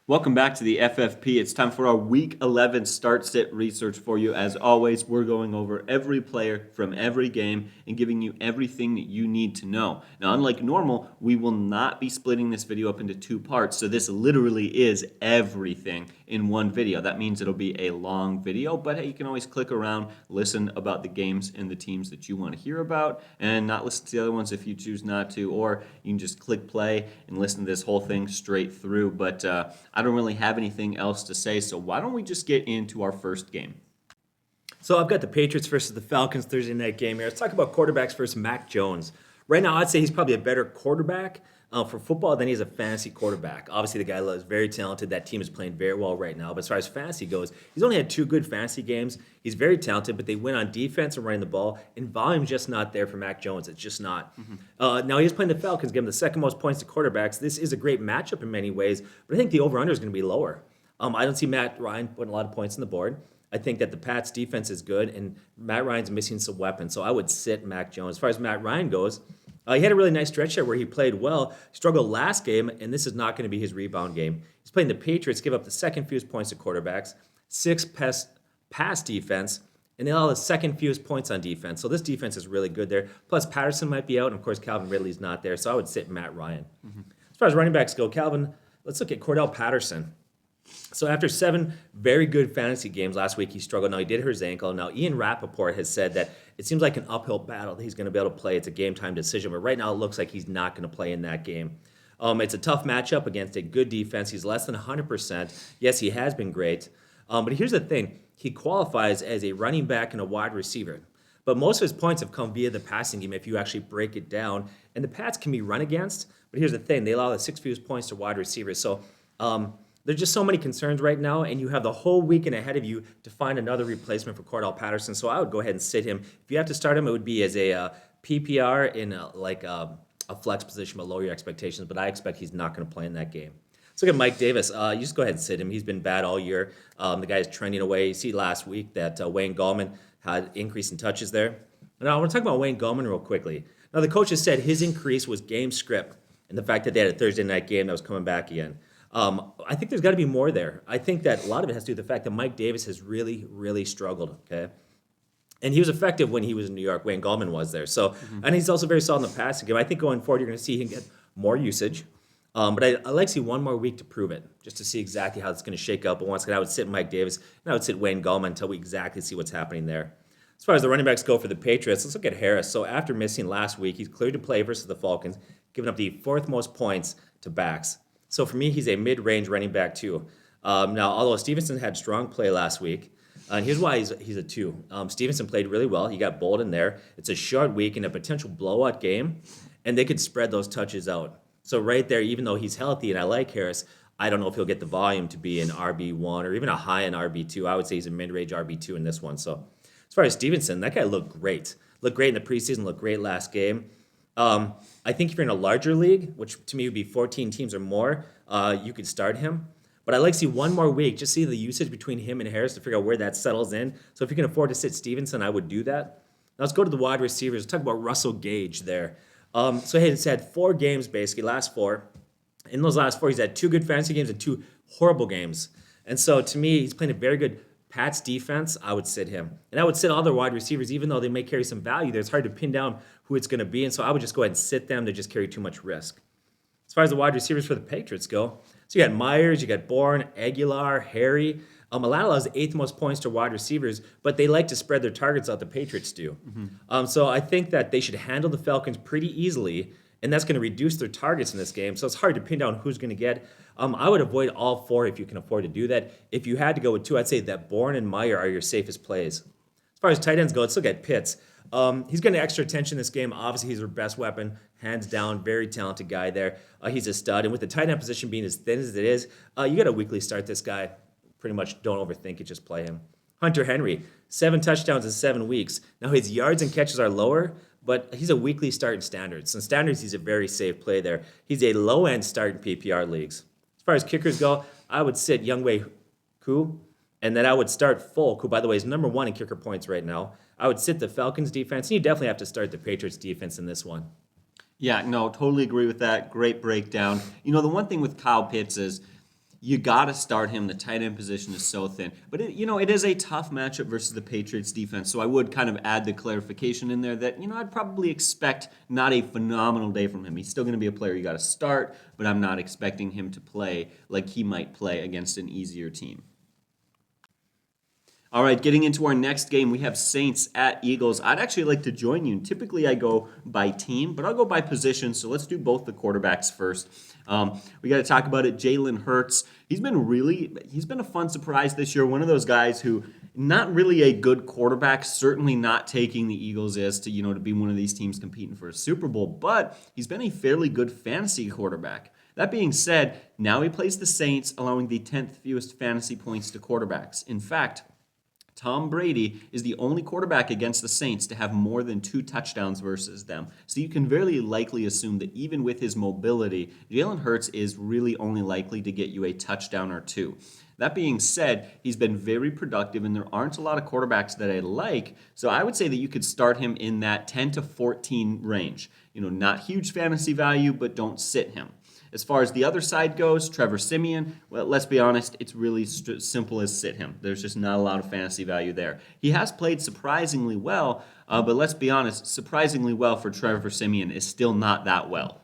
Welcome back to the FFP. It's time for our Week 11 start-sit research for you. As always, we're going over every player from every game and giving you everything that you need to know. Now, unlike normal, we will not be splitting this video up into two parts, so this literally is everything in one video. That means it'll be a long video, but hey, you can always click around, listen about the games and the teams that you want to hear about, and not listen to the other ones if you choose not to, or you can just click play and listen to this whole thing straight through. But I don't really have anything else to say, so why don't we just get into our first game? So I've got the Patriots versus the Falcons Thursday night game here. Let's talk about quarterbacks versus Mac Jones. Right now, I'd say he's probably a better quarterback for football than he's a fantasy quarterback. Obviously, the guy is very talented. That team is playing very well right now. But as far as fantasy goes, he's only had 2 good fantasy games. He's very talented, but they win on defense and running the ball, and volume's just not there for Mac Jones. It's just not. Now, he's playing the Falcons, give him the second most points to quarterbacks. This is a great matchup in many ways, but I think the over-under is going to be lower. I don't see Matt Ryan putting a lot of points on the board. I think that the Pats' defense is good, and Matt Ryan's missing some weapons, so I would sit Mac Jones. As far as Matt Ryan goes, he had a really nice stretch there where he played well, struggled last game, and this is not going to be his rebound game. He's playing the Patriots, give up the second fewest points to quarterbacks, 6th pass defense, and they allow the second fewest points on defense. So this defense is really good there. Plus, Patterson might be out, and of course, Calvin Ridley's not there, so I would sit Matt Ryan. As far as running backs go, let's look at Cordell Patterson. So after 7 very good fantasy games last week, he struggled. Now, he did hurt his ankle. Now, Ian Rappaport has said that it seems like an uphill battle that he's going to be able to play. It's a game-time decision, but right now it looks like he's not going to play in that game. It's a tough matchup against a good defense. He's less than 100%. Yes, he has been great. But here's the thing. He qualifies as a running back and a wide receiver. But most of his points have come via the passing game if you actually break it down. And the Pats can be run against. But here's the thing. They allow the 6th fewest points to wide receivers. So there's just so many concerns right now, and you have the whole weekend ahead of you to find another replacement for Cordell Patterson. So I would go ahead and sit him. If you have to start him, it would be as a PPR in a flex position below your expectations, but I expect he's not going to play in that game. Let's look at Mike Davis. You just go ahead and sit him. He's been bad all year. The guy's trending away. You see last week that Wayne Gallman had increase in touches there. Now, I want to talk about Wayne Gallman real quickly. Now, the coach has said his increase was game script and the fact that they had a Thursday night game that was coming back again. I think there's got to be more there. I think that a lot of it has to do with the fact that Mike Davis has really, really struggled, okay? And he was effective when he was in New York. Wayne Gallman was there. So, and he's also very solid in the passing game. I think going forward, you're going to see him get more usage. But I like to see one more week to prove it, just to see exactly how it's going to shake out. But once again, I would sit Mike Davis, and I would sit Wayne Gallman until we exactly see what's happening there. As far as the running backs go for the Patriots, let's look at Harris. So after missing last week, he's cleared to play versus the Falcons, giving up the 4th most points to backs. So for me, he's a mid-range running back too. Now, although Stevenson had strong play last week, and here's why he's a 2. Stevenson played really well. He got bold in there. It's a short week and a potential blowout game, and they could spread those touches out. So right there, even though he's healthy and I like Harris, I don't know if he'll get the volume to be an RB1 or even a high-end RB2. I would say he's a mid-range RB2 in this one. So as far as Stevenson, that guy looked great. Looked great in the preseason, looked great last game. I think if you're in a larger league, which to me would be 14 teams or more, you could start him. But I'd like to see one more week, just see the usage between him and Harris to figure out where that settles in. So if you can afford to sit Stevenson, I would do that. Now let's go to the wide receivers. Let's talk about Russell Gage there. So he's had 4 games basically, last 4. In those last 4, he's had 2 good fantasy games and 2 horrible games. And so to me, he's playing a very good Pats defense. I would sit him. And I would sit other wide receivers, even though they may carry some value there. It's hard to pin down who it's going to be. And so I would just go ahead and sit them. They just carry too much risk. As far as the wide receivers for the Patriots go, so you got Myers, you got Bourne, Aguilar, Harry. Atlanta allows the 8th most points to wide receivers, but they like to spread their targets out. The Patriots do. So I think that they should handle the Falcons pretty easily, and that's going to reduce their targets in this game. So it's hard to pin down who's going to get. I would avoid all 4 if you can afford to do that. If you had to go with 2, I'd say that Bourne and Meyer are your safest plays. As far as tight ends go, let's look at Pitts. He's getting extra attention in this game. Obviously, he's their best weapon, hands down. Very talented guy there. He's a stud. And with the tight end position being as thin as it is, you got to weekly start this guy. Pretty much don't overthink it, just play him. Hunter Henry, 7 touchdowns in 7 weeks. Now, his yards and catches are lower, but he's a weekly start in standards. In standards, he's a very safe play there. He's a low-end start in PPR leagues. As far as kickers go, I would sit Younghoe Koo, and then I would start Folk, who, by the way, is number 1 in kicker points right now. I would sit the Falcons defense, and you definitely have to start the Patriots defense in this one. Yeah, no, totally agree with that. Great breakdown. You know, the one thing with Kyle Pitts is You got to start him. The tight end position is so thin. But, it is a tough matchup versus the Patriots defense. So I would kind of add the clarification in there that, I'd probably expect not a phenomenal day from him. He's still going to be a player you got to start, but I'm not expecting him to play like he might play against an easier team. All right, getting into our next game, we have Saints at Eagles. I'd actually like to join you. Typically, I go by team, but I'll go by position. So let's do both the quarterbacks first. We got to talk about it. Jalen Hurts. He's been a fun surprise this year. One of those guys who, not really a good quarterback, certainly not taking the Eagles as to be one of these teams competing for a Super Bowl, but he's been a fairly good fantasy quarterback. That being said, now he plays the Saints, allowing the 10th fewest fantasy points to quarterbacks. In fact, Tom Brady is the only quarterback against the Saints to have more than 2 touchdowns versus them. So you can very likely assume that even with his mobility, Jalen Hurts is really only likely to get you a touchdown or 2. That being said, he's been very productive, and there aren't a lot of quarterbacks that I like. So I would say that you could start him in that 10 to 14 range. Not huge fantasy value, but don't sit him. As far as the other side goes, Trevor Siemian, well, let's be honest, it's really simple as sit him. There's just not a lot of fantasy value there. He has played surprisingly well, but let's be honest, surprisingly well for Trevor Siemian is still not that well.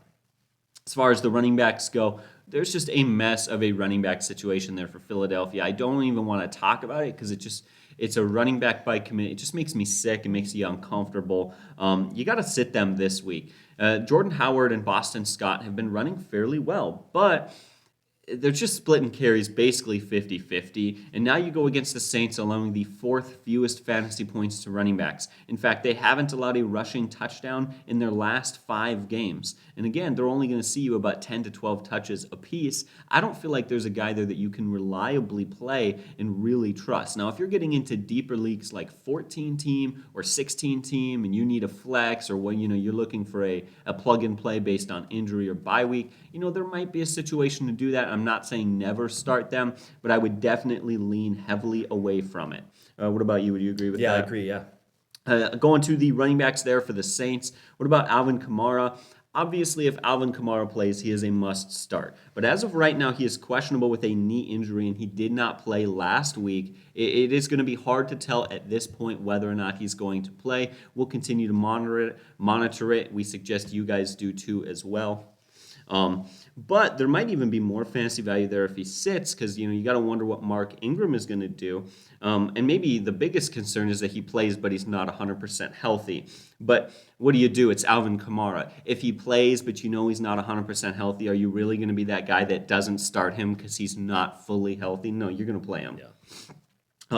As far as the running backs go, there's just a mess of a running back situation there for Philadelphia. I don't even want to talk about it because it's a running back by committee. It just makes me sick. It makes you uncomfortable. You got to sit them this week. Jordan Howard and Boston Scott have been running fairly well, but they're just splitting carries basically 50-50. And now you go against the Saints, allowing the 4th fewest fantasy points to running backs. In fact, they haven't allowed a rushing touchdown in their last 5 games. And again, they're only going to see you about 10 to 12 touches apiece. I don't feel like there's a guy there that you can reliably play and really trust. Now, if you're getting into deeper leagues like 14-team or 16-team and you need a flex, or when you're looking for a plug and play based on injury or bye week, there might be a situation to do that. I'm not saying never start them, but I would definitely lean heavily away from it. What about you? Would you agree with that? Yeah, I agree, yeah. Going to the running backs there for the Saints, what about Alvin Kamara? Obviously, if Alvin Kamara plays, he is a must start. But as of right now, he is questionable with a knee injury, and he did not play last week. It is going to be hard to tell at this point whether or not he's going to play. We'll continue to monitor it. We suggest you guys do too as well. But there might even be more fantasy value there if he sits, because you got to wonder what Mark Ingram is going to do. And maybe the biggest concern is that he plays, but he's not 100% healthy. But what do? It's Alvin Kamara. If he plays, but he's not 100% healthy, are you really going to be that guy that doesn't start him because he's not fully healthy? No, you're going to play him. Yeah.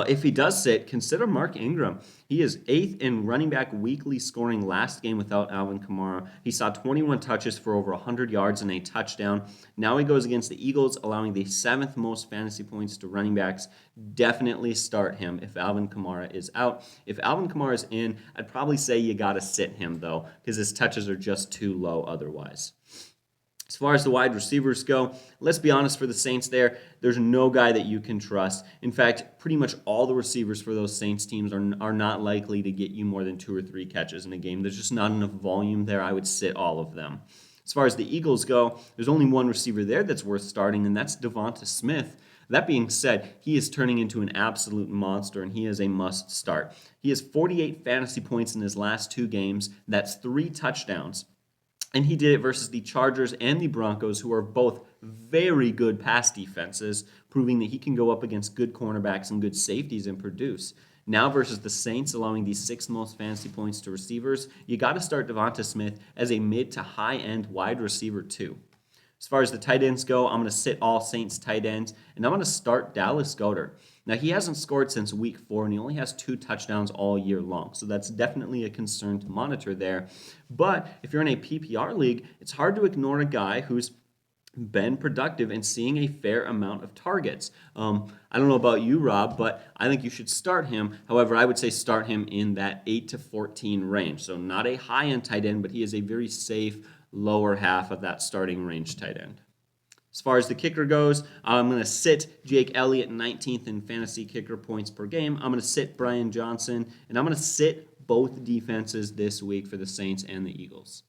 If he does sit, consider Mark Ingram. He is 8th in running back weekly scoring last game without Alvin Kamara. He saw 21 touches for over 100 yards and a touchdown. Now he goes against the Eagles, allowing the 7th most fantasy points to running backs. Definitely start him if Alvin Kamara is out. If Alvin Kamara is in, I'd probably say you got to sit him, though, because his touches are just too low otherwise. As far as the wide receivers go, let's be honest, for the Saints there's no guy that you can trust. In fact, pretty much all the receivers for those Saints teams are not likely to get you more than 2 or 3 catches in a game. There's just not enough volume there. I would sit all of them. As far as the Eagles go, there's only one receiver there that's worth starting, and that's Devonta Smith. That being said, he is turning into an absolute monster, and he is a must start. He has 48 fantasy points in his last 2 games. That's 3 touchdowns. And he did it versus the Chargers and the Broncos, who are both very good pass defenses, proving that he can go up against good cornerbacks and good safeties and produce. Now versus the Saints, allowing the 6th most fantasy points to receivers, you got to start Devonta Smith as a mid to high-end wide receiver too. As far as the tight ends go, I'm going to sit all Saints tight ends, and I'm going to start Dallas Goedert. Now, he hasn't scored since week 4, and he only has 2 touchdowns all year long, so that's definitely a concern to monitor there. But if you're in a PPR league, it's hard to ignore a guy who's been productive and seeing a fair amount of targets. I don't know about you, Rob, but I think you should start him. However, I would say start him in that 8 to 14 range. So not a high-end tight end, but he is a very safe lower half of that starting range tight end. As far as the kicker goes, I'm going to sit Jake Elliott 19th in fantasy kicker points per game. I'm going to sit Brian Johnson, and I'm going to sit both defenses this week for the Saints and the Eagles.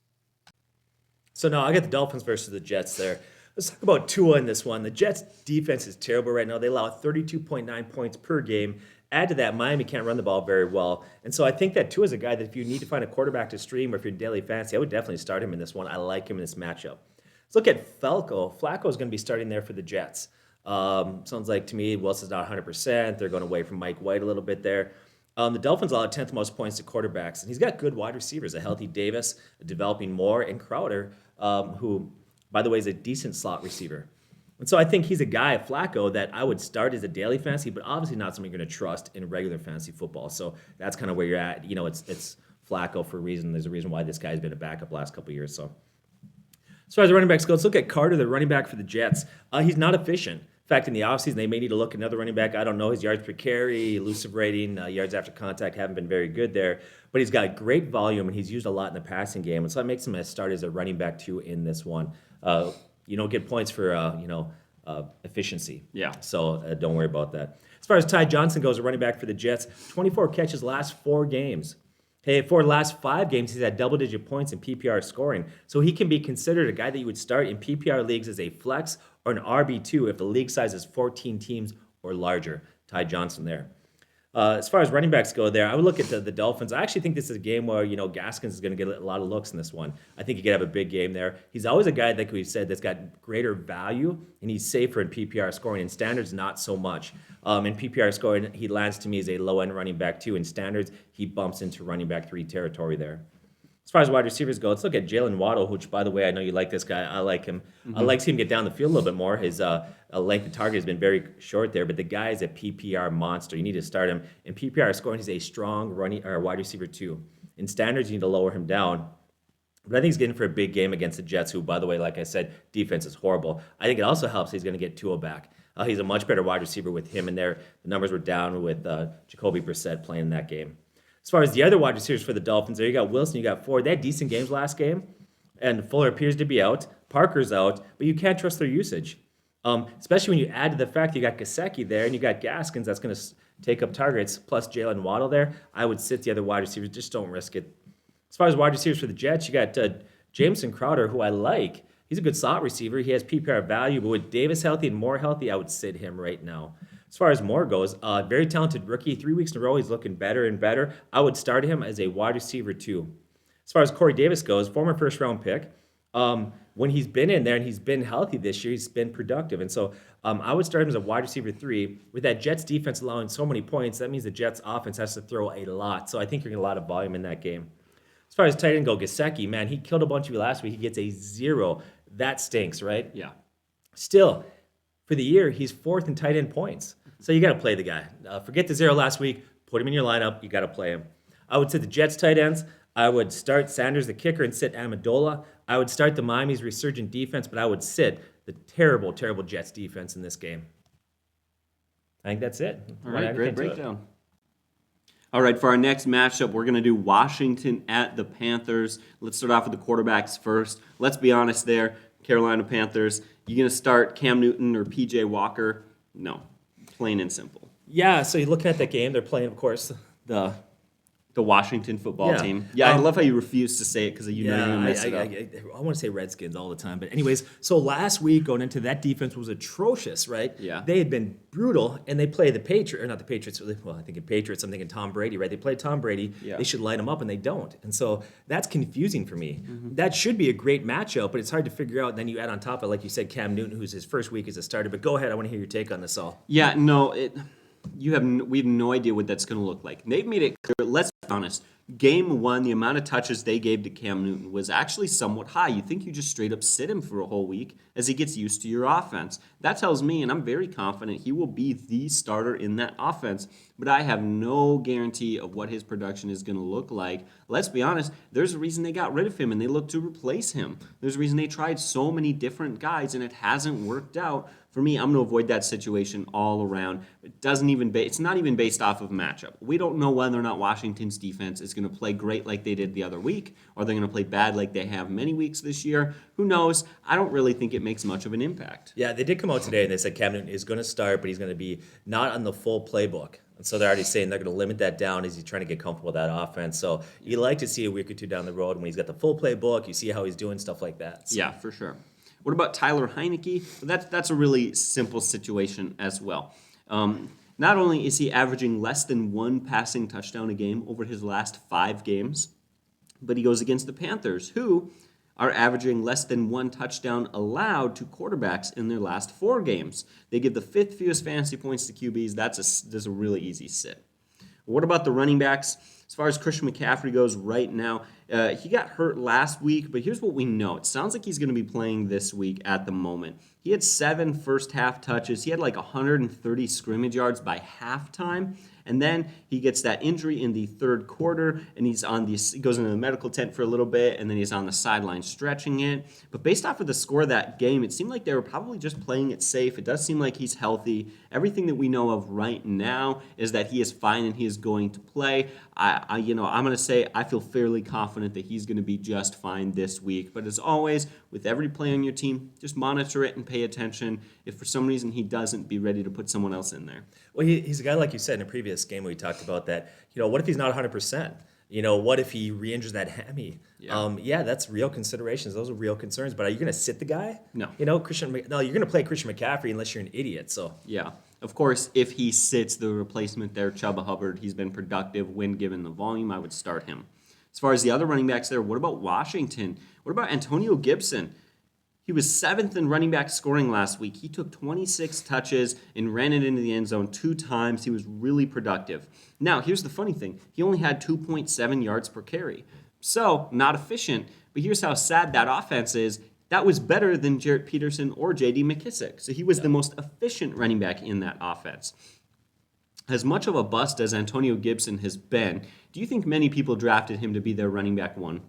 So now I got the Dolphins versus the Jets there. Let's talk about Tua in this one. The Jets' defense is terrible right now. They allow 32.9 points per game. Add to that, Miami can't run the ball very well. And so I think that Tua is a guy that if you need to find a quarterback to stream or if you're in daily fantasy, I would definitely start him in this one. I like him in this matchup. Let's look at Falco. Flacco is going to be starting there for the Jets. Sounds like to me, Wilson's not 100%. They're going away from Mike White a little bit there. The Dolphins allow 10th most points to quarterbacks. And he's got good wide receivers, a healthy Davis, a developing Moore, and Crowder, who, by the way, is a decent slot receiver. And so I think he's a guy, Flacco, that I would start as a daily fantasy, but obviously not something you're going to trust in regular fantasy football. So that's kind of where you're at. It's Flacco for a reason. There's a reason why this guy's been a backup last couple of years. So as far as the running backs go, let's look at Carter, the running back for the Jets. He's not efficient. In fact, in the offseason, they may need to look at another running back. I don't know. His yards per carry, elusive rating, yards after contact haven't been very good there. But he's got great volume, and he's used a lot in the passing game. And so that makes him a start as a running back, too, in this one. You don't get points for, efficiency. Yeah. So don't worry about that. As far as Ty Johnson goes, a running back for the Jets, 24 catches last 4 games. Hey, for the last 5 games, he's had double-digit points in PPR scoring. So he can be considered a guy that you would start in PPR leagues as a flex or an RB2 if the league size is 14 teams or larger. Ty Johnson there. As far as running backs go there, I would look at the Dolphins. I actually think this is a game where, Gaskins is going to get a lot of looks in this one. I think he could have a big game there. He's always a guy, like we've said, that's got greater value, and he's safer in PPR scoring. In standards, not so much. In PPR scoring, he lands to me as a low-end running back 2. In standards, he bumps into running back 3 territory there. As far as wide receivers go, let's look at Jalen Waddle, which, by the way, I know you like this guy. I like him. I like seeing him get down the field a little bit more. His length of target has been very short there, but the guy is a PPR monster. You need to start him. In PPR scoring, he's a strong wide receiver, too. In standards, you need to lower him down. But I think he's getting for a big game against the Jets, who, by the way, like I said, defense is horrible. I think it also helps he's going to get Tua back. He's a much better wide receiver with him in there. The numbers were down with Jacoby Brissett playing in that game. As far as the other wide receivers for the Dolphins, there you got Wilson, you got Ford. They had decent games last game, and Fuller appears to be out. Parker's out, but you can't trust their usage, especially when you add to the fact you got Gesicki there and you got Gaskins that's going to take up targets, plus Jalen Waddle there. I would sit the other wide receivers. Just don't risk it. As far as wide receivers for the Jets, you got Jameson Crowder, who I like. He's a good slot receiver. He has PPR value, but with Davis healthy and Moore healthy, I would sit him right now. As far as Moore goes, very talented rookie. 3 weeks in a row, he's looking better and better. I would start him as a wide receiver, too. As far as Corey Davis goes, former first-round pick. When he's been in there and he's been healthy this year, he's been productive. And so I would start him as a wide receiver 3. With that Jets defense allowing so many points, that means the Jets offense has to throw a lot. So I think you're going to get a lot of volume in that game. As far as tight end go, Gesicki, man, he killed a bunch of you last week. He gets a 0. That stinks, right? Yeah. Still, for the year, he's 4th in tight end points. So you got to play the guy. Forget the 0 last week. Put him in your lineup. You got to play him. I would sit the Jets tight ends. I would start Sanders, the kicker, and sit Amendola. I would start the Miami's resurgent defense, but I would sit the terrible, terrible Jets defense in this game. I think that's it. All right, great breakdown. All right, for our next matchup, we're going to do Washington at the Panthers. Let's start off with the quarterbacks first. Let's be honest there. Carolina Panthers, you going to start Cam Newton or P.J. Walker? No. Plain and simple. Yeah, so you look at that game. They're playing, of course, the Washington football team. Yeah, I love how you refuse to say it because you know you're going to mess it up. I want to say Redskins all the time. But anyways, so last week going into that defense was atrocious, right? Yeah. They had been brutal, and they play the Patriots, or not the Patriots. Well, I think in Patriots, I'm thinking Tom Brady, right? They play Tom Brady. Yeah. They should line him up, and they don't. And so that's confusing for me. Mm-hmm. That should be a great matchup, but it's hard to figure out. And then you add on top of, like you said, Cam Newton, who's his first week as a starter. But go ahead. I want to hear your take on this all. Yeah, no, we have no idea what that's going to look like. They've made it clear. Let's be honest. Game 1, the amount of touches they gave to Cam Newton was actually somewhat high. You think you just straight up sit him for a whole week as he gets used to your offense. That tells me, and I'm very confident, he will be the starter in that offense. But I have no guarantee of what his production is going to look like. Let's be honest, there's a reason they got rid of him and they looked to replace him. There's a reason they tried so many different guys and it hasn't worked out. For me, I'm going to avoid that situation all around. It's not even based off of matchup. We don't know whether or not Washington's defense is going to play great like they did the other week, or they're going to play bad like they have many weeks this year. Who knows? I don't really think it makes much of an impact. Yeah, they did come out today and they said Cam Newton is going to start, but he's going to be not on the full playbook. And so they're already saying they're going to limit that down as he's trying to get comfortable with that offense. So you like to see a week or two down the road when he's got the full playbook, you see how he's doing, stuff like that. So. Yeah, for sure. What about Tyler Heineke? Well, that's a really simple situation as well. Not only is he averaging less than one passing touchdown a game over his last 5 games, but he goes against the Panthers, who are averaging less than one touchdown allowed to quarterbacks in their last 4 games. They give the 5th fewest fantasy points to QBs. That's a really easy sit. What about the running backs? As far as Christian McCaffrey goes right now, he got hurt last week, but here's what we know. It sounds like he's going to be playing this week at the moment. He had 7 first-half touches. He had like 130 scrimmage yards by halftime. And then he gets that injury in the third quarter, and he goes into the medical tent for a little bit, and then he's on the sideline stretching it. But based off of the score of that game, it seemed like they were probably just playing it safe. It does seem like he's healthy. Everything that we know of right now is that he is fine and he is going to play. I'm going to say I feel fairly confident that he's going to be just fine this week. But as always, with every play on your team, just monitor it and pay attention. If for some reason he doesn't, be ready to put someone else in there. Well, he's a guy, like you said in a previous game we talked about that, what if he's not 100%? What if he re-injures that hammy? Yeah. That's real considerations. Those are real concerns. But are you going to sit the guy? No. You're going to play Christian McCaffrey unless you're an idiot. So yeah. Of course, if he sits the replacement there, Chuba Hubbard, he's been productive when given the volume. I would start him. As far as the other running backs there, what about Washington? What about Antonio Gibson? He was 7th in running back scoring last week. He took 26 touches and ran it into the end zone 2 times. He was really productive. Now, here's the funny thing. He only had 2.7 yards per carry. So, not efficient. But here's how sad that offense is. That was better than Jarrett Peterson or J.D. McKissick. So he was the most efficient running back in that offense. As much of a bust as Antonio Gibson has been, do you think many people drafted him to be their running back 1?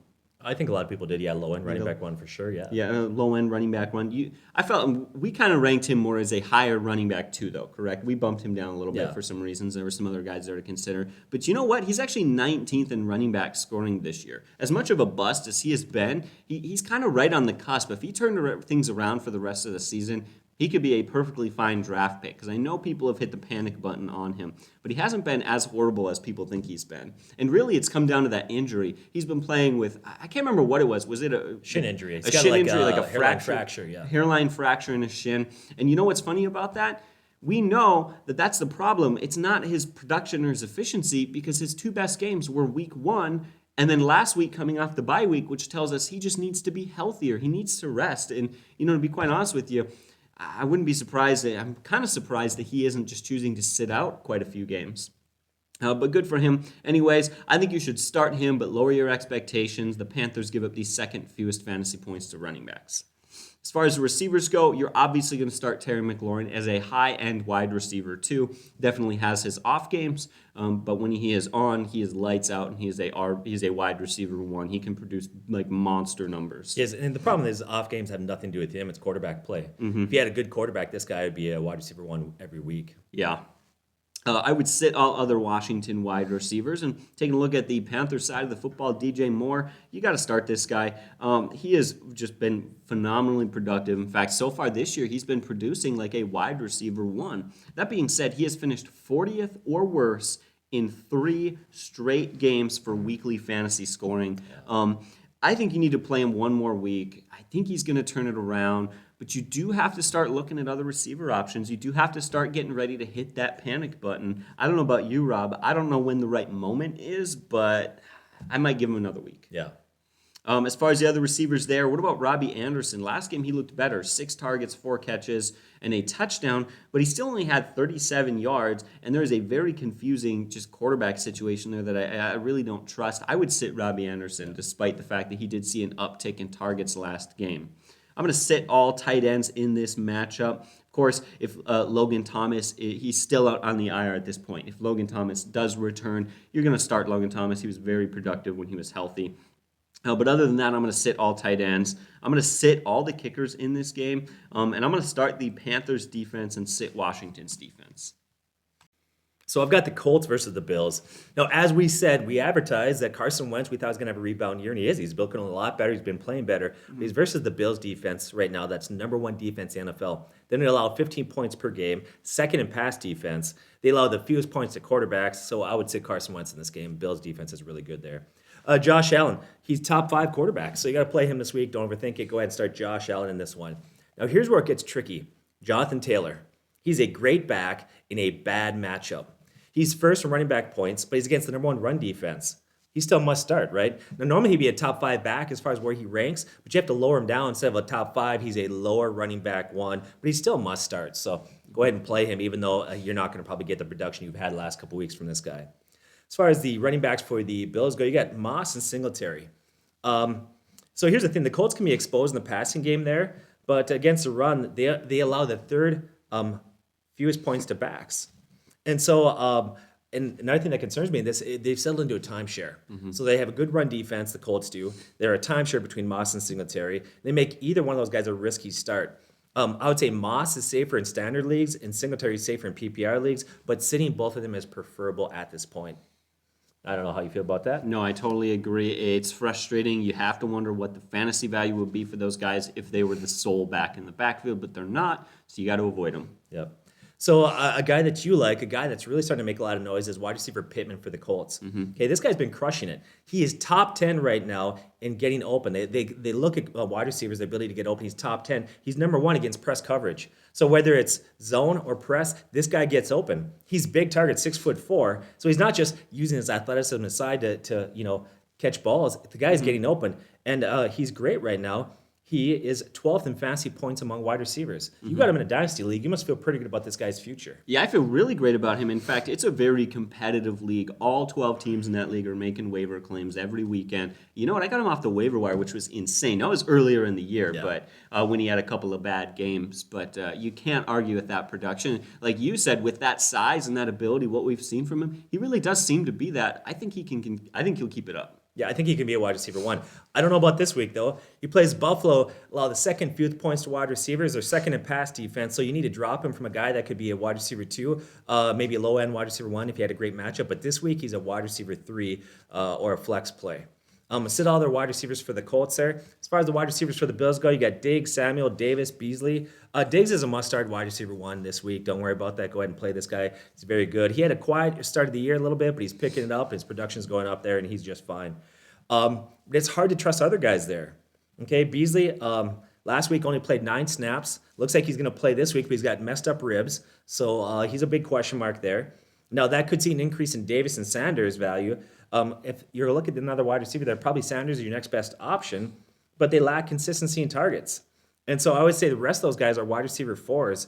I think a lot of people did, low-end running back 1 for sure, Yeah, low-end running back 1. I felt we kind of ranked him more as a higher running back 2, though, correct? We bumped him down a little bit for some reasons. There were some other guys there to consider. But you know what? He's actually 19th in running back scoring this year. As much of a bust as he has been, he's kind of right on the cusp. If he turned things around for the rest of the season, he could be a perfectly fine draft pick, because I know people have hit the panic button on him, but he hasn't been as horrible as people think he's been. And really, it's come down to that injury. He's been playing with, I can't remember what it was. Was it a shin injury? A shin injury, like a hairline fracture, yeah. Hairline fracture in his shin. And you know what's funny about that? We know that that's the problem. It's not his production or his efficiency, because his 2 best games were week 1 and then last week coming off the bye week, which tells us he just needs to be healthier. He needs to rest. And, to be quite honest with you, I wouldn't be surprised. I'm kind of surprised that he isn't just choosing to sit out quite a few games. But good for him. Anyways, I think you should start him, but lower your expectations. The Panthers give up the 2nd fewest fantasy points to running backs. As far as the receivers go, you're obviously going to start Terry McLaurin as a high-end wide receiver too. Definitely has his off games, but when he is on, he is lights out, and he's a wide receiver 1. He can produce like monster numbers. Yes, and the problem is off games have nothing to do with him. It's quarterback play. Mm-hmm. If he had a good quarterback, this guy would be a wide receiver 1 every week. Yeah. I would sit all other Washington wide receivers, and taking a look at the Panthers side of the football, DJ Moore, you got to start this guy. He has just been phenomenally productive. In fact, so far this year, he's been producing like a wide receiver 1. That being said, he has finished 40th or worse in 3 straight games for weekly fantasy scoring. I think you need to play him one more week. I think he's going to turn it around. But you do have to start looking at other receiver options. You do have to start getting ready to hit that panic button. I don't know about you, Rob. I don't know when the right moment is, but I might give him another week. Yeah. As far as the other receivers there, what about Robbie Anderson? Last game he looked better. 6 targets, 4 catches, and a touchdown, but he still only had 37 yards, and there is a very confusing just quarterback situation there that I really don't trust. I would sit Robbie Anderson, despite the fact that he did see an uptick in targets last game. I'm going to sit all tight ends in this matchup. Of course, if Logan Thomas, he's still out on the IR at this point. If Logan Thomas does return, you're going to start Logan Thomas. He was very productive when he was healthy. But other than that, I'm going to sit all tight ends. I'm going to sit all the kickers in this game. And I'm going to start the Panthers defense and sit Washington's defense. So I've got the Colts versus the Bills. Now, as we said, we advertised that Carson Wentz, we thought was going to have a rebound year, and he is. He's looking a lot better. He's been playing better. But he's versus the Bills defense right now. That's number one defense in the NFL. Then they allow 15 points per game, second in pass defense. They allow the fewest points to quarterbacks, so I would say Carson Wentz in this game. Bills defense is really good there. Josh Allen, he's top 5 quarterback, so you got to play him this week. Don't overthink it. Go ahead and start Josh Allen in this one. Now, here's where it gets tricky. Jonathan Taylor. He's a great back in a bad matchup. He's first in running back points, but he's against the number one run defense. He still must start, right? Now, normally he'd be a top 5 back as far as where he ranks, but you have to lower him down. Instead of a top 5, he's a lower running back 1, but he still must start. So go ahead and play him, even though you're not going to probably get the production you've had the last couple weeks from this guy. As far as the running backs for the Bills go, you got Moss and Singletary. So here's the thing. The Colts can be exposed in the passing game there, but against the run, they allow the third fewest points to backs. And so, and another thing that concerns me in this, they've settled into a timeshare. So they have a good run defense, the Colts do. They're a timeshare between Moss and Singletary. They make either one of those guys a risky start. I would say Moss is safer in standard leagues and Singletary is safer in PPR leagues, but sitting both of them is preferable at this point. I don't know how you feel about that. No, I totally agree. It's frustrating. You have to wonder what the fantasy value would be for those guys if they were the sole back in the backfield, but they're not, so you got to avoid them. Yep. So a guy that you like, a guy that's really starting to make a lot of noise is wide receiver Pittman for the Colts. Okay, this guy's been crushing it. He is top 10 right now in getting open. They look at wide receivers, their ability to get open. He's top 10. He's number 1 against press coverage. So whether it's zone or press, this guy gets open. He's big target, 6'4". So he's not just using his athleticism aside to catch balls. The guy's getting open, and he's great right now. He is 12th in fantasy points among wide receivers. You got him in a dynasty league. You must feel pretty good about this guy's future. Yeah, I feel really great about him. In fact, it's a very competitive league. All 12 teams in that league are making waiver claims every weekend. You know what? I got him off the waiver wire, which was insane. That was earlier in the year, but when he had a couple of bad games. But you can't argue with that production. Like you said, with that size and that ability, what we've seen from him, he really does seem to be that. I think he'll keep it up. Yeah, I think he can be a wide receiver 1. I don't know about this week, though. He plays Buffalo, allow the second fewest points to wide receivers. They're second in pass defense, so you need to drop him from a guy that could be a wide receiver 2, maybe a low-end wide receiver 1 if he had a great matchup. But this week, he's a wide receiver 3 or a flex play. Sit all their wide receivers for the Colts there. As far as the wide receivers for the Bills go, you got Diggs, Samuel, Davis, Beasley. Diggs is a must-start wide receiver 1 this week. Don't worry about that. Go ahead and play this guy. He's very good. He had a quiet start of the year a little bit, but he's picking it up. His production's going up there, and he's just fine. It's hard to trust other guys there. Okay, Beasley, last week only played 9 snaps. Looks like he's going to play this week, but he's got messed up ribs. So he's a big question mark there. Now, that could see an increase in Davis and Sanders' value. If you're looking at another wide receiver, probably Sanders is your next best option, but they lack consistency in targets. And so I would say the rest of those guys are wide receiver 4s.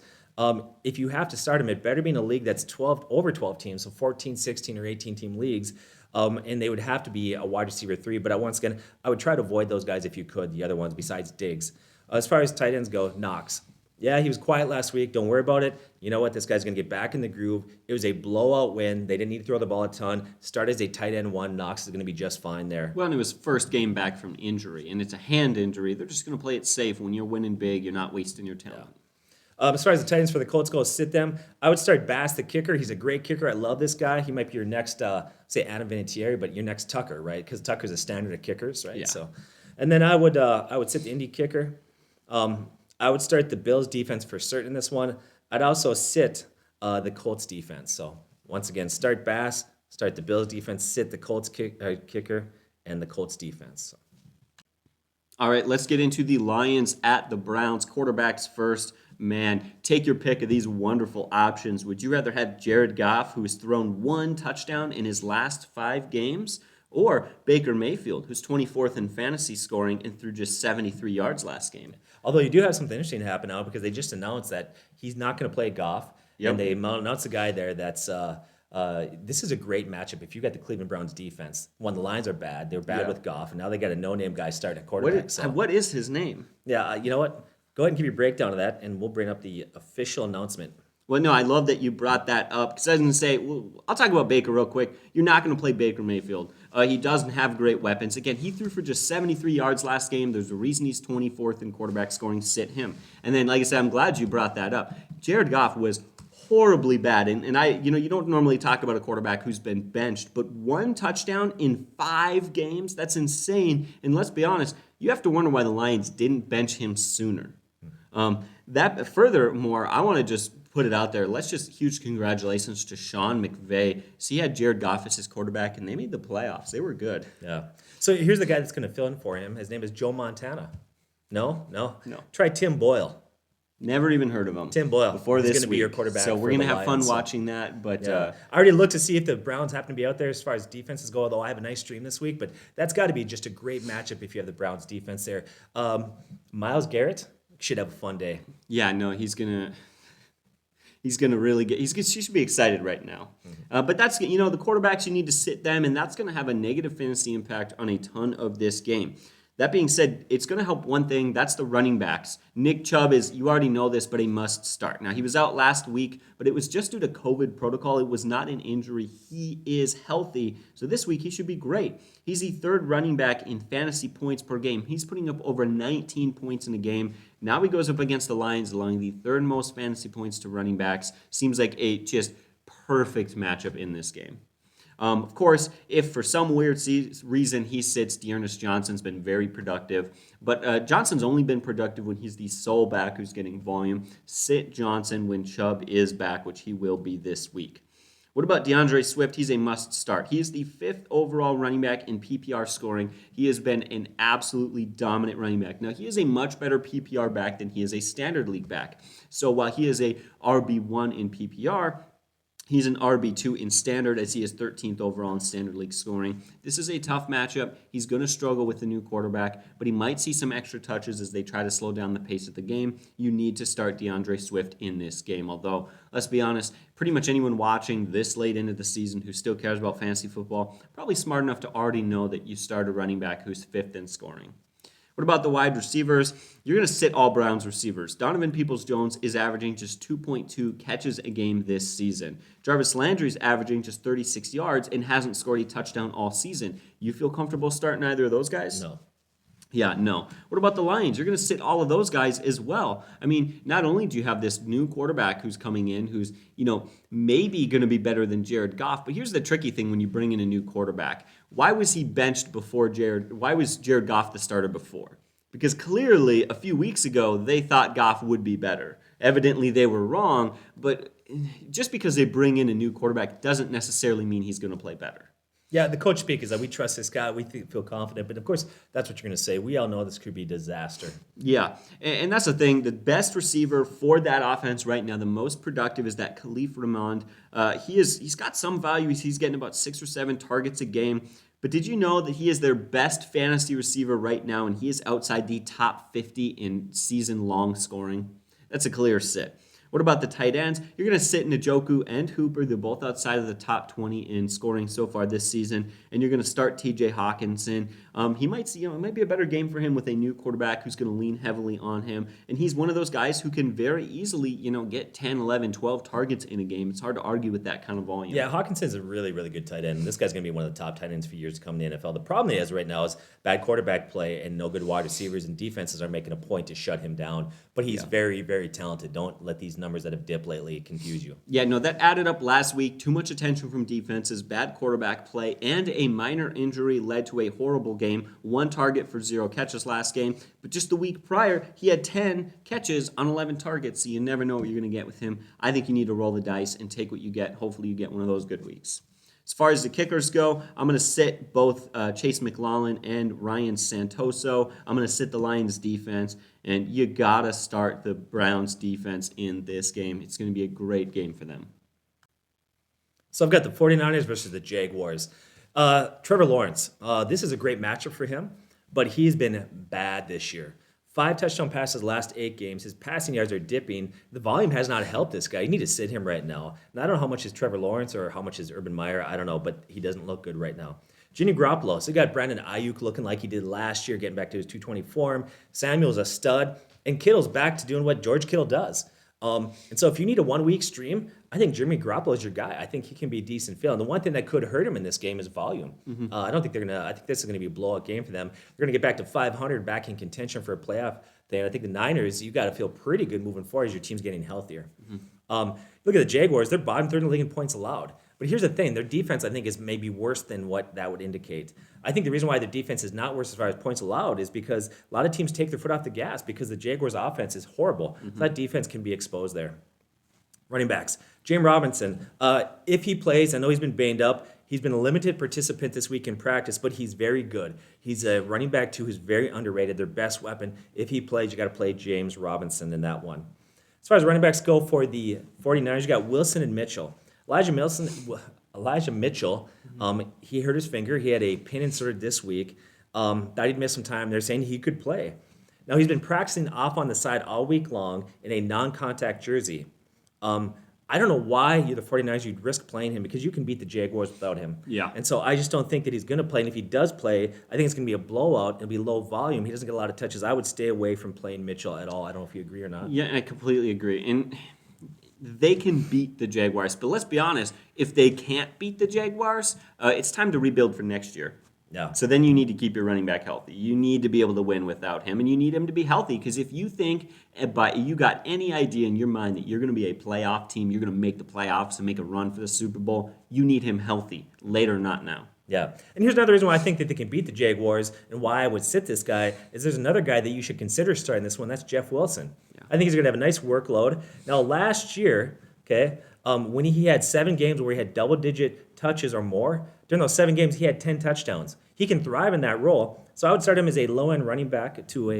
If you have to start them, it better be in a league that's over 12 teams, so 14, 16, or 18-team leagues. And they would have to be a wide receiver 3. But once again, I would try to avoid those guys if you could, the other ones besides Diggs. As far as tight ends go, Knox. Yeah, he was quiet last week. Don't worry about it. You know what? This guy's going to get back in the groove. It was a blowout win. They didn't need to throw the ball a ton. Start as a tight end 1. Knox is going to be just fine there. Well, and it was first game back from injury, and it's a hand injury. They're just going to play it safe. When you're winning big, you're not wasting your talent. Yeah. As far as the Titans for the Colts go, sit them. I would start Bass, the kicker. He's a great kicker. I love this guy. He might be your next, say, Adam Vinatieri, but your next Tucker, right? Because Tucker's a standard of kickers, right? Yeah. So, and then I would sit the Indy kicker. I would start the Bills defense for certain in this one. I'd also sit the Colts defense. So once again, start Bass, start the Bills defense, sit the Colts kicker, and the Colts defense. So. All right, let's get into the Lions at the Browns. Quarterbacks first. Man, take your pick of these wonderful options. Would you rather have Jared Goff, who's thrown 1 touchdown in his last 5 games, or Baker Mayfield, who's 24th in fantasy scoring and threw just 73 yards last game? Although you do have something interesting happen now because they just announced that he's not going to play Goff. Yep. And they announced a guy there that's this is a great matchup. If you got the Cleveland Browns defense, one, the Lions are bad. They're bad with Goff, and now they got a no-name guy starting at quarterback. What is his name? Yeah, you know what? Go ahead and give your breakdown of that, and we'll bring up the official announcement. Well, no, I love that you brought that up because I was going to say, well, I'll talk about Baker real quick. You're not going to play Baker Mayfield. He doesn't have great weapons. Again, he threw for just 73 yards last game. There's a reason he's 24th in quarterback scoring. Sit him. And then, like I said, I'm glad you brought that up. Jared Goff was horribly bad. And you don't normally talk about a quarterback who's been benched, but 1 touchdown in 5 games, that's insane. And let's be honest, you have to wonder why the Lions didn't bench him sooner. Furthermore, I want to just put it out there. Let's just huge congratulations to Sean McVay. So he had Jared Goff as his quarterback, and they made the playoffs. They were good. Yeah. So here's the guy that's going to fill in for him. His name is Joe Montana. No. No. Try Tim Boyle. Never even heard of him. Tim Boyle. Before He's this going to be your quarterback. So we're going to have fun watching that. But I already looked to see if the Browns happen to be out there as far as defenses go, although I have a nice stream this week. But that's got to be just a great matchup if you have the Browns defense there. Myles Garrett should have a fun day. Yeah, no, he's gonna really get. He should be excited right now. But that's the quarterbacks, you need to sit them, and that's gonna have a negative fantasy impact on a ton of this game. That being said, it's going to help one thing. That's the running backs. Nick Chubb is, you already know this, but he must start. Now, he was out last week, but it was just due to COVID protocol. It was not an injury. He is healthy. So this week, he should be great. He's the 3rd running back in fantasy points per game. He's putting up over 19 points in a game. Now he goes up against the Lions, allowing the 3rd most fantasy points to running backs. Seems like a just perfect matchup in this game. Of course, if for some weird reason he sits, Dearness Johnson's been very productive. But Johnson's only been productive when he's the sole back who's getting volume. Sit Johnson when Chubb is back, which he will be this week. What about DeAndre Swift? He's a must start. He is the 5th overall running back in PPR scoring. He has been an absolutely dominant running back. Now, he is a much better PPR back than he is a standard league back. So while he is a RB1 in PPR, he's an RB2 in standard, as he is 13th overall in standard league scoring. This is a tough matchup. He's going to struggle with the new quarterback, but he might see some extra touches as they try to slow down the pace of the game. You need to start DeAndre Swift in this game. Although, let's be honest, pretty much anyone watching this late into the season who still cares about fantasy football, probably smart enough to already know that you start a running back who's 5th in scoring. What about the wide receivers? You're going to sit all Browns receivers. Donovan Peoples-Jones is averaging just 2.2 catches a game this season. Jarvis Landry's averaging just 36 yards and hasn't scored a touchdown all season. You feel comfortable starting either of those guys? No. Yeah, no. What about the Lions? You're going to sit all of those guys as well. I mean, not only do you have this new quarterback who's coming in, who's, maybe going to be better than Jared Goff, but here's the tricky thing when you bring in a new quarterback. Why was he benched before why was Jared Goff the starter before? Because clearly, a few weeks ago, they thought Goff would be better. Evidently, they were wrong, but just because they bring in a new quarterback doesn't necessarily mean he's going to play better. Yeah, the coach speak is that we trust this guy. We feel confident. But, of course, that's what you're going to say. We all know this could be a disaster. Yeah, and that's the thing. The best receiver for that offense right now, the most productive, is that Khalif Raymond. He's got some value. He's getting about 6 or 7 targets a game. But did you know that he is their best fantasy receiver right now, and he is outside the top 50 in season-long scoring? That's a clear sit. What about the tight ends? You're going to sit Njoku and Hooper. They're both outside of the top 20 in scoring so far this season. And you're going to start TJ Hawkinson. He might see, it might be a better game for him with a new quarterback who's going to lean heavily on him. And he's one of those guys who can very easily, get 10, 11, 12 targets in a game. It's hard to argue with that kind of volume. Yeah, Hawkinson's a really, really good tight end. This guy's going to be one of the top tight ends for years to come in the NFL. The problem he has right now is bad quarterback play and no good wide receivers, and defenses are making a point to shut him down. But he's very, very talented. Don't let these numbers that have dipped lately confuse you. Yeah, no, that added up last week. Too much attention from defenses, bad quarterback play, and a minor injury led to a horrible game. 1 target for 0 catches last game. But just the week prior, he had 10 catches on 11 targets, so you never know what you're going to get with him. I think you need to roll the dice and take what you get. Hopefully you get one of those good weeks. As far as the kickers go, I'm going to sit both Chase McLaughlin and Ryan Santoso. I'm going to sit the Lions defense, and you got to start the Browns defense in this game. It's going to be a great game for them. So I've got the 49ers versus the Jaguars. Trevor Lawrence, this is a great matchup for him, but he's been bad this year. 5 touchdown passes last 8 games. His passing yards are dipping. The volume has not helped this guy. You need to sit him right now. And I don't know how much is Trevor Lawrence or how much is Urban Meyer. I don't know, but he doesn't look good right now. Jimmy Garoppolo. So you got Brandon Ayuk looking like he did last year, getting back to his 220 form. Samuel's a stud. And Kittle's back to doing what George Kittle does. And so if you need a 1-week stream, I think Jimmy Garoppolo is your guy. I think he can be a decent fill. And the one thing that could hurt him in this game is volume. I don't think I think this is going to be a blowout game for them. They're going to get back to 500, back in contention for a playoff thing. I think the Niners, you got to feel pretty good moving forward as your team's getting healthier. Look at the Jaguars; they're bottom third in the league in points allowed. But here's the thing: their defense, I think, is maybe worse than what that would indicate. I think the reason why their defense is not worse as far as points allowed is because a lot of teams take their foot off the gas because the Jaguars' offense is horrible. So that defense can be exposed there. Running backs. James Robinson, if he plays, I know he's been banged up. He's been a limited participant this week in practice, but he's very good. He's a running back, too, who's very underrated. Their best weapon. If he plays, you got to play James Robinson in that one. As far as running backs go for the 49ers, you got Wilson and Mitchell. Elijah Mitchell, he hurt his finger. He had a pin inserted this week. Thought he'd miss some time. They're saying he could play. Now, he's been practicing off on the side all week long in a non-contact jersey. I don't know why you're the 49ers, you'd risk playing him because you can beat the Jaguars without him. Yeah. And so I just don't think that he's going to play. And if he does play, I think it's going to be a blowout. It'll be low volume. He doesn't get a lot of touches. I would stay away from playing Mitchell at all. I don't know if you agree or not. Yeah, I completely agree. And they can beat the Jaguars. But let's be honest, if they can't beat the Jaguars, it's time to rebuild for next year. Yeah. So then you need to keep your running back healthy. You need to be able to win without him, and you need him to be healthy. Because if you think, but you got any idea in your mind that you're going to be a playoff team, you're going to make the playoffs and make a run for the Super Bowl, you need him healthy. Later, not now. Yeah. And here's another reason why I think that they can beat the Jaguars and why I would sit this guy is there's another guy that you should consider starting this one. That's Jeff Wilson. Yeah. I think he's going to have a nice workload. Now, last year, when he had 7 games where he had double-digit touches or more, during those 7 games, he had 10 touchdowns. He can thrive in that role. So I would start him as a low-end running back to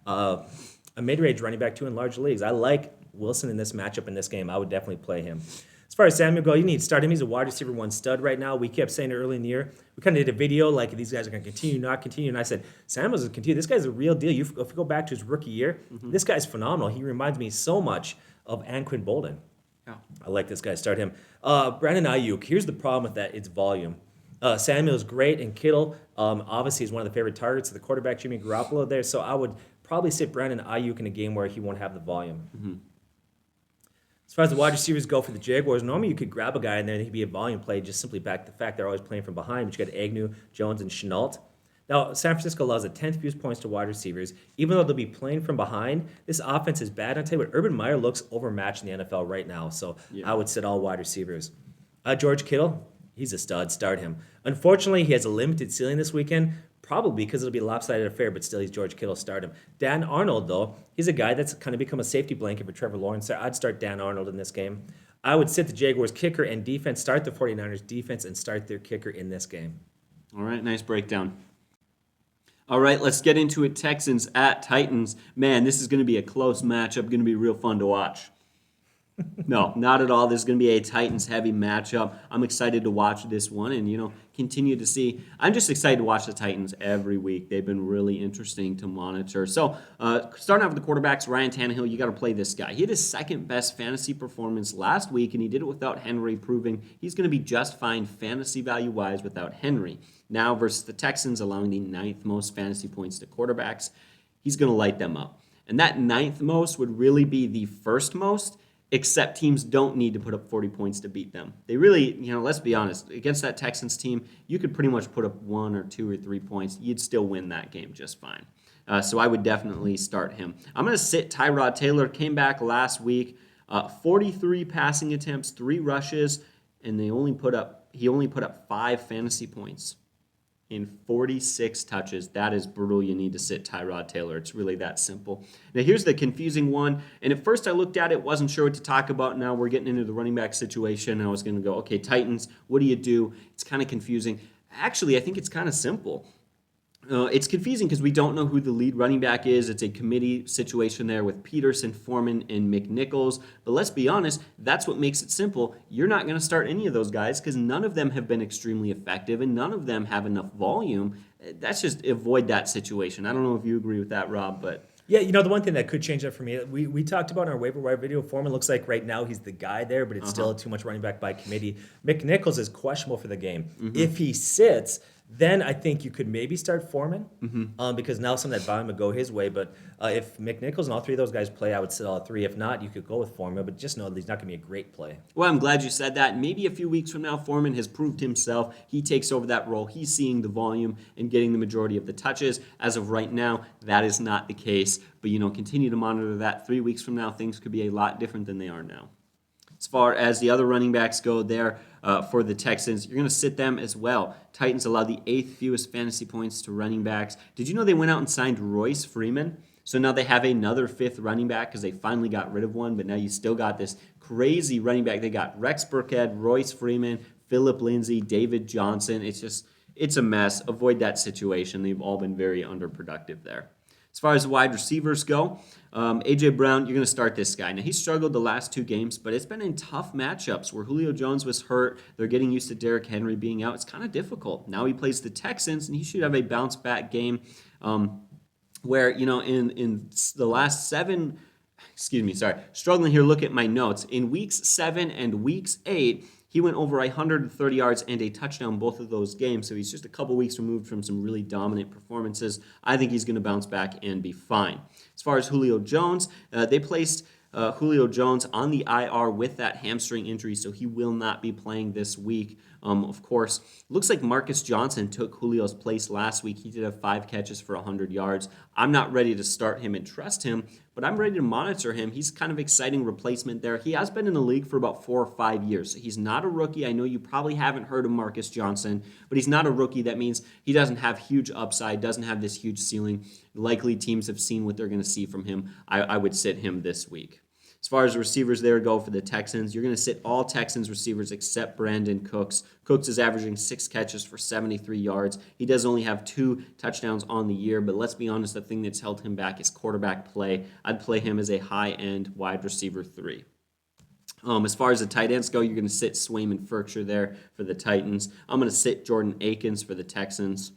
a mid-range running back too in large leagues. I like Wilson in this matchup in this game. I would definitely play him. As far as Samuel goes, you need to start him. He's a wide receiver 1 stud right now. We kept saying it early in the year. We kind of did a video like these guys are going to continue, not continue. And I said, Samuel's going to continue. This guy's a real deal. If you go back to his rookie year, this guy's phenomenal. He reminds me so much of Anquan Bolden. Yeah. I like this guy. Start him. Brandon Ayuk. Here's the problem with that. It's volume. Samuel's great, and Kittle obviously is one of the favorite targets of the quarterback, Jimmy Garoppolo there. So I would probably sit Brandon Ayuk in a game where he won't have the volume. Mm-hmm. As far as the wide receivers go for the Jaguars, normally you could grab a guy in there and he'd be a volume play, just simply back to the fact they're always playing from behind. But you got Agnew, Jones, and Chenault. Now, San Francisco allows the 10th fewest points to wide receivers. Even though they'll be playing from behind, this offense is bad. I'll tell you what, Urban Meyer looks overmatched in the NFL right now. So yeah. I would sit all wide receivers. George Kittle, he's a stud. Start him. Unfortunately, he has a limited ceiling this weekend, probably because it'll be a lopsided affair, but still he's George Kittle. Start him. Dan Arnold, though, he's a guy that's kind of become a safety blanket for Trevor Lawrence. I'd start Dan Arnold in this game. I would sit the Jaguars kicker and defense, start the 49ers defense, and start their kicker in this game. All right, nice breakdown. All right, let's get into it. Texans at Titans. Man, this is going to be a close matchup. Going to be real fun to watch. No, not at all. This is going to be a Titans-heavy matchup. I'm excited to watch this one and, continue to see. I'm just excited to watch the Titans every week. They've been really interesting to monitor. So, starting off with the quarterbacks, Ryan Tannehill, you got to play this guy. He had his second-best fantasy performance last week, and he did it without Henry, proving he's going to be just fine fantasy value-wise without Henry. Now versus the Texans, allowing the 9th most fantasy points to quarterbacks, he's going to light them up. And that 9th most would really be the first most, except teams don't need to put up 40 points to beat them. They really, let's be honest, against that Texans team, you could pretty much put up 1 or 2 or 3 points. You'd still win that game just fine. So I would definitely start him. I'm going to sit Tyrod Taylor. Came back last week, 43 passing attempts, 3 rushes, and he only put up 5 fantasy points in 46 touches. That is brutal. You need to sit Tyrod Taylor. It's really that simple. Now, here's the confusing one. And at first I looked at it, wasn't sure what to talk about. Now we're getting into the running back situation. And I was going to go, okay, Titans, what do you do? It's kind of confusing. Actually, I think it's kind of simple. It's confusing because we don't know who the lead running back is. It's a committee situation there with Peterson, Foreman, and McNichols. But let's be honest, that's what makes it simple. You're not going to start any of those guys because none of them have been extremely effective and none of them have enough volume. That's just avoid that situation. I don't know if you agree with that, Rob, but... Yeah, the one thing that could change that for me, we talked about in our waiver-wire video, Foreman looks like right now he's the guy there, but it's still too much running back by committee. McNichols is questionable for the game. Mm-hmm. If he sits, then I think you could maybe start Foreman because now some of that volume would go his way. But if McNichols and all 3 of those guys play, I would sit all 3. If not, you could go with Foreman, but just know that he's not going to be a great play. Well, I'm glad you said that. Maybe a few weeks from now, Foreman has proved himself. He takes over that role. He's seeing the volume and getting the majority of the touches. As of right now, that is not the case. But, continue to monitor that. 3 weeks from now, things could be a lot different than they are now. As far as the other running backs go there for the Texans, you're going to sit them as well. Titans allow the 8th fewest fantasy points to running backs. Did you know they went out and signed Royce Freeman? So now they have another 5th running back because they finally got rid of one, but now you still got this crazy running back. They got Rex Burkhead, Royce Freeman, Phillip Lindsay, David Johnson. It's a mess. Avoid that situation. They've all been very underproductive there. As far as the wide receivers go, A.J. Brown, you're going to start this guy. Now, he struggled the last 2 games, but it's been in tough matchups where Julio Jones was hurt. They're getting used to Derrick Henry being out. It's kind of difficult. Now he plays the Texans, and he should have a bounce-back game where, in the last 7, struggling here, look at my notes. In weeks 7 and weeks 8, he went over 130 yards and a touchdown both of those games, so he's just a couple weeks removed from some really dominant performances. I think he's going to bounce back and be fine. As far as Julio Jones, they placed Julio Jones on the IR with that hamstring injury, so he will not be playing this week. Of course, looks like Marcus Johnson took Julio's place last week. He did have 5 catches for 100 yards. I'm not ready to start him and trust him, but I'm ready to monitor him. He's kind of exciting replacement there. He has been in the league for about 4 or 5 years. So he's not a rookie. I know you probably haven't heard of Marcus Johnson, but he's not a rookie. That means he doesn't have huge upside, doesn't have this huge ceiling. Likely teams have seen what they're going to see from him. I would sit him this week. As far as the receivers there go for the Texans, you're going to sit all Texans receivers except Brandon Cooks. Cooks is averaging 6 catches for 73 yards. He does only have 2 touchdowns on the year, but let's be honest, the thing that's held him back is quarterback play. I'd play him as a high-end wide receiver 3. As far as the tight ends go, you're going to sit Swayman Ferkshire there for the Titans. I'm going to sit Jordan Akins for the Texans.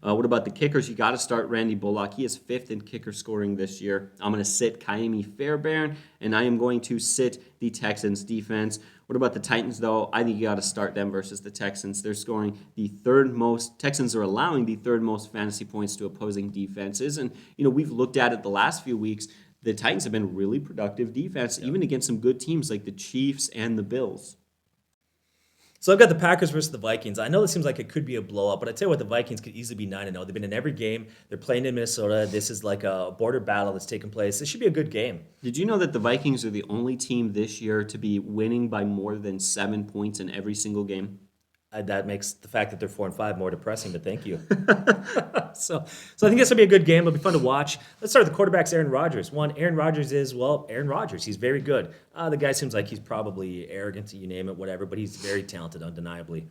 What about the kickers? You got to start Randy Bullock. He is 5th in kicker scoring this year. I'm going to sit Kaimi Fairbairn, and I am going to sit the Texans defense. What about the Titans, though? I think you got to start them versus the Texans. They're scoring the 3rd most. Texans are allowing the 3rd most fantasy points to opposing defenses, and we've looked at it the last few weeks. The Titans have been really productive defense, even against some good teams like the Chiefs and the Bills. So I've got the Packers versus the Vikings. I know it seems like it could be a blowout, but I tell you what, the Vikings could easily be 9-0. They've been in every game. They're playing in Minnesota. This is like a border battle that's taking place. This should be a good game. Did you know that the Vikings are the only team this year to be winning by more than 7 points in every single game? That makes the fact that they're 4-5 more depressing, but thank you. So I think this will be a good game. It'll be fun to watch. Let's start with the quarterbacks, Aaron Rodgers. Aaron Rodgers is, Aaron Rodgers. He's very good. The guy seems like he's probably arrogant, you name it, whatever, but he's very talented, undeniably.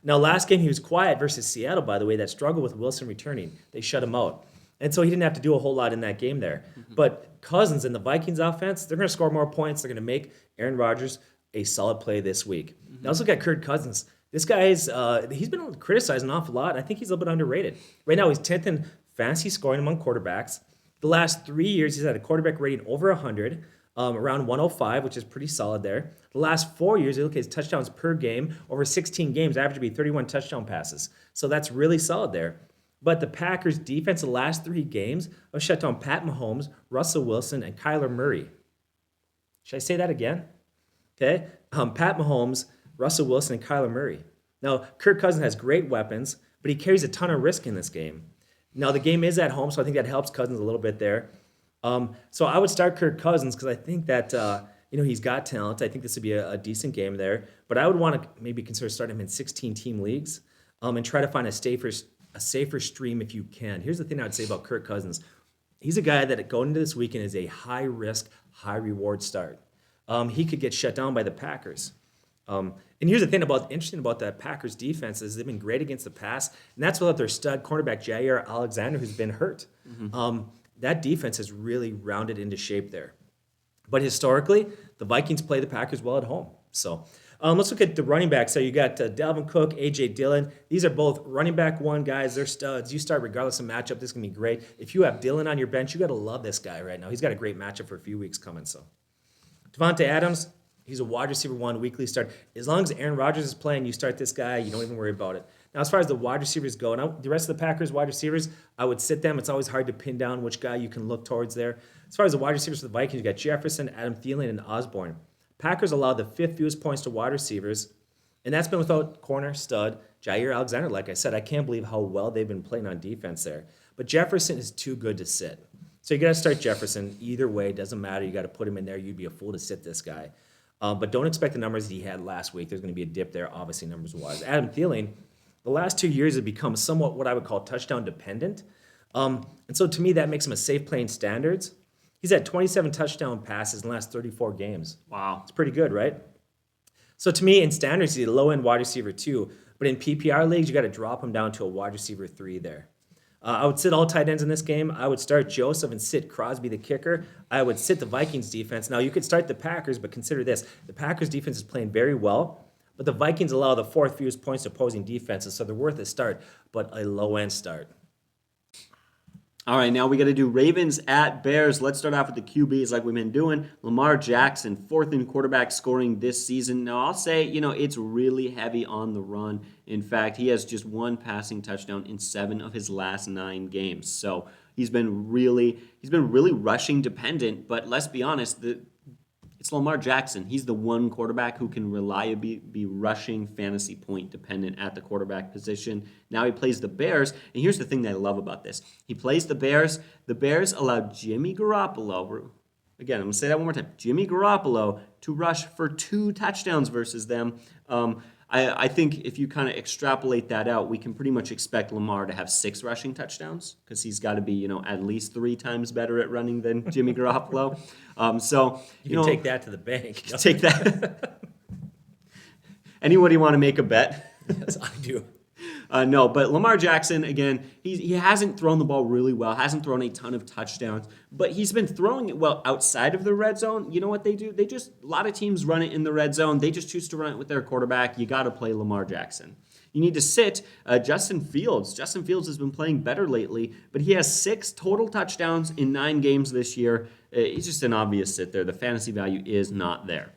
Now, last game he was quiet versus Seattle, by the way, that struggled with Wilson returning. They shut him out. And so he didn't have to do a whole lot in that game there. Mm-hmm. But Cousins and the Vikings offense, they're going to score more points. They're going to make Aaron Rodgers a solid play this week. Mm-hmm. Now, let's look at Kirk Cousins. This guy he's been criticized an awful lot. I think he's a little bit underrated. Right now, he's 10th in fantasy scoring among quarterbacks. The last 3 years, he's had a quarterback rating over 100, around 105, which is pretty solid there. The last 4 years, you look at his touchdowns per game, over 16 games, average to be 31 touchdown passes. So that's really solid there. But the Packers' defense the last 3 games have shut down Pat Mahomes, Russell Wilson, and Kyler Murray. Should I say that again? Okay. Pat Mahomes, Russell Wilson, and Kyler Murray. Now, Kirk Cousins has great weapons, but he carries a ton of risk in this game. Now, the game is at home, so I think that helps Cousins a little bit there. So I would start Kirk Cousins because I think that he's got talent. I think this would be a decent game there. But I would want to maybe consider starting him in 16-team leagues and try to find a safer stream if you can. Here's the thing I would say about Kirk Cousins. He's a guy that going into this weekend is a high-risk, high-reward start. He could get shut down by the Packers. And here's the thing interesting about the Packers defense is they've been great against the pass, and that's without their stud cornerback Jair Alexander, who's been hurt. Mm-hmm. That defense has really rounded into shape there. But historically, the Vikings play the Packers well at home. So let's look at the running backs. So you got Dalvin Cook, A.J. Dillon. These are both running back 1 guys. They're studs. You start regardless of matchup. This is going to be great. If you have Dillon on your bench, you got to love this guy right now. He's got a great matchup for a few weeks coming. So Devontae Adams, he's a wide receiver 1 weekly start. As long as Aaron Rodgers is playing, you start this guy. You don't even worry about it. Now, as far as the wide receivers go, now the rest of the Packers wide receivers, I would sit them. It's always hard to pin down which guy you can look towards there. As far as the wide receivers for the Vikings, you got Jefferson, Adam Thielen, and Osborne. Packers allowed the 5th fewest points to wide receivers, and that's been without corner stud Jair Alexander. Like I said, I can't believe how well they've been playing on defense there. But Jefferson is too good to sit. So you got to start Jefferson. Either way, doesn't matter. You got to put him in there. You'd be a fool to sit this guy. But don't expect the numbers he had last week. There's going to be a dip there, obviously, numbers-wise. Adam Thielen, the last 2 years have become somewhat what I would call touchdown dependent. And so to me, that makes him a safe play in standards. He's had 27 touchdown passes in the last 34 games. Wow. It's pretty good, right? So to me, in standards, he's a low-end wide receiver 2. But in PPR leagues, you got to drop him down to a wide receiver 3 there. I would sit all tight ends in this game. I would start Joseph and sit Crosby, the kicker. I would sit the Vikings defense. Now, you could start the Packers, but consider this. The Packers defense is playing very well, but the Vikings allow the fourth fewest points to opposing defenses, so they're worth a start, but a low-end start. All right, now we got to do Ravens at Bears. Let's start off with the QBs like we've been doing. Lamar Jackson, fourth in quarterback scoring this season. Now, I'll say, it's really heavy on the run. In fact, he has just one passing touchdown in 7 of his last 9 games. So he's been really rushing dependent, but let's be honest, it's Lamar Jackson. He's the one quarterback who can reliably be rushing fantasy point dependent at the quarterback position. Now he plays the Bears, and here's the thing that I love about this. He plays the Bears. The Bears allowed Jimmy Garoppolo, again, I'm going to say that one more time, Jimmy Garoppolo to rush for 2 touchdowns versus them. I think if you kind of extrapolate that out, we can pretty much expect Lamar to have 6 rushing touchdowns because he's got to be, at least 3 times better at running than Jimmy Garoppolo. So You can take that to the bank. Take that. Anybody want to make a bet? Yes, I do. No, but Lamar Jackson, again, he hasn't thrown the ball really well, hasn't thrown a ton of touchdowns, but he's been throwing it well outside of the red zone. You know what they do? A lot of teams run it in the red zone. They just choose to run it with their quarterback. You got to play Lamar Jackson. You need to sit Justin Fields. Justin Fields has been playing better lately, but he has 6 total touchdowns in 9 games this year. He's just an obvious sit there. The fantasy value is not there.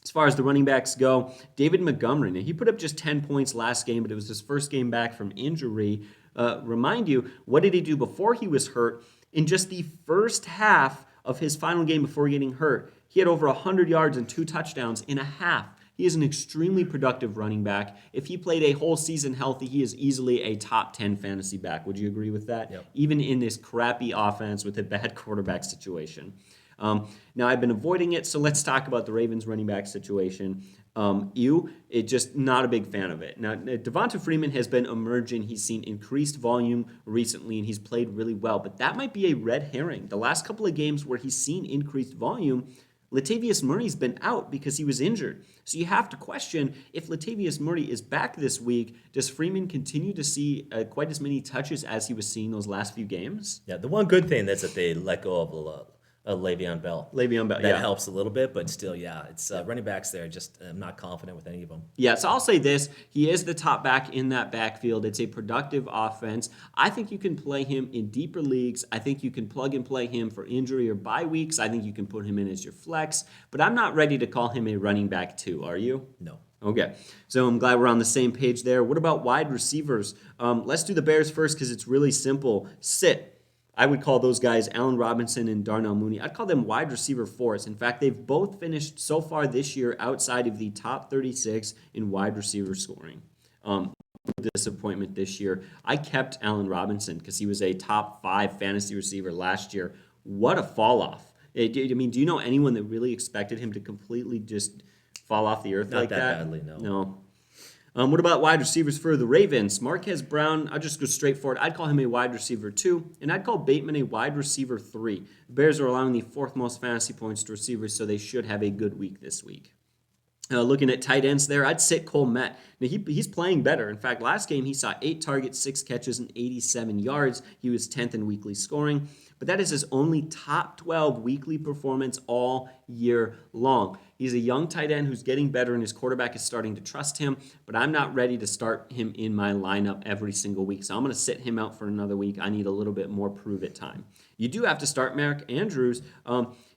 As far as the running backs go, David Montgomery, now he put up just 10 points last game, but it was his first game back from injury. Remind you, what did he do before he was hurt? In just the first half of his final game before getting hurt, he had over 100 yards and 2 touchdowns in a half. He is an extremely productive running back. If he played a whole season healthy, he is easily a top 10 fantasy back. Would you agree with that? Yep. Even in this crappy offense with a bad quarterback situation. Now, I've been avoiding it, so let's talk about the Ravens running back situation. Just not a big fan of it. Now, Devonta Freeman has been emerging. He's seen increased volume recently, and he's played really well, but that might be a red herring. The last couple of games where he's seen increased volume, Latavius Murray's been out because he was injured. So you have to question, if Latavius Murray is back this week, does Freeman continue to see quite as many touches as he was seeing those last few games? Yeah, the one good thing is that they let go of Le'Veon Bell. That helps a little bit, but still, it's running backs there. Just I'm not confident with any of them. Yeah, so I'll say this. He is the top back in that backfield. It's a productive offense. I think you can play him in deeper leagues. I think you can plug and play him for injury or bye weeks. I think you can put him in as your flex, but I'm not ready to call him a running back 2. Are you? No. Okay, so I'm glad we're on the same page there. What about wide receivers? Let's do the Bears first because it's really simple. Sit. I would call those guys Allen Robinson and Darnell Mooney. I'd call them wide receiver 4s. In fact, they've both finished so far this year outside of the top 36 in wide receiver scoring. Disappointment this year. I kept Allen Robinson because he was a top 5 fantasy receiver last year. What a fall off. Do you know anyone that really expected him to completely just fall off the earth like that? Not that badly, no. No. What about wide receivers for the Ravens? Marquez Brown, I'll just go straight for it. I'd call him a wide receiver 2, and I'd call Bateman a wide receiver 3. The Bears are allowing the 4th most fantasy points to receivers, so they should have a good week this week. Looking at tight ends there, I'd sit Cole Kmet. Now, he's playing better. In fact, last game he saw 8 targets, 6 catches, and 87 yards. He was 10th in weekly scoring, but that is his only top 12 weekly performance all year long. He's a young tight end who's getting better, and his quarterback is starting to trust him, but I'm not ready to start him in my lineup every single week, so I'm going to sit him out for another week. I need a little bit more prove-it time. You do have to start Mark Andrews.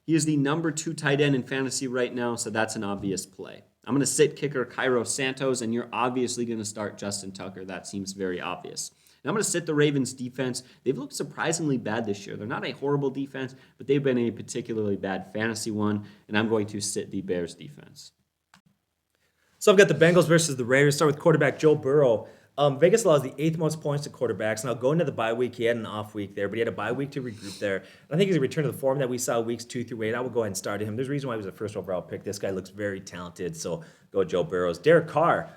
He is the number 2 tight end in fantasy right now, so that's an obvious play. I'm going to sit kicker Cairo Santos, and you're obviously going to start Justin Tucker. That seems very obvious. Now I'm going to sit the Ravens defense. They've looked surprisingly bad this year. They're not a horrible defense, but they've been a particularly bad fantasy one, and I'm going to sit the Bears defense. So I've got the Bengals versus the Raiders. Start with quarterback Joe Burrow. Vegas allows the eighth most points to quarterbacks. Now, going into the bye week, he had an off week there, but he had a bye week to regroup there. And I think he's a return to the form that we saw weeks 2 through 8. I would go ahead and start him. There's a reason why he was a first overall pick. This guy looks very talented, so go Joe Burrows. Derek Carr,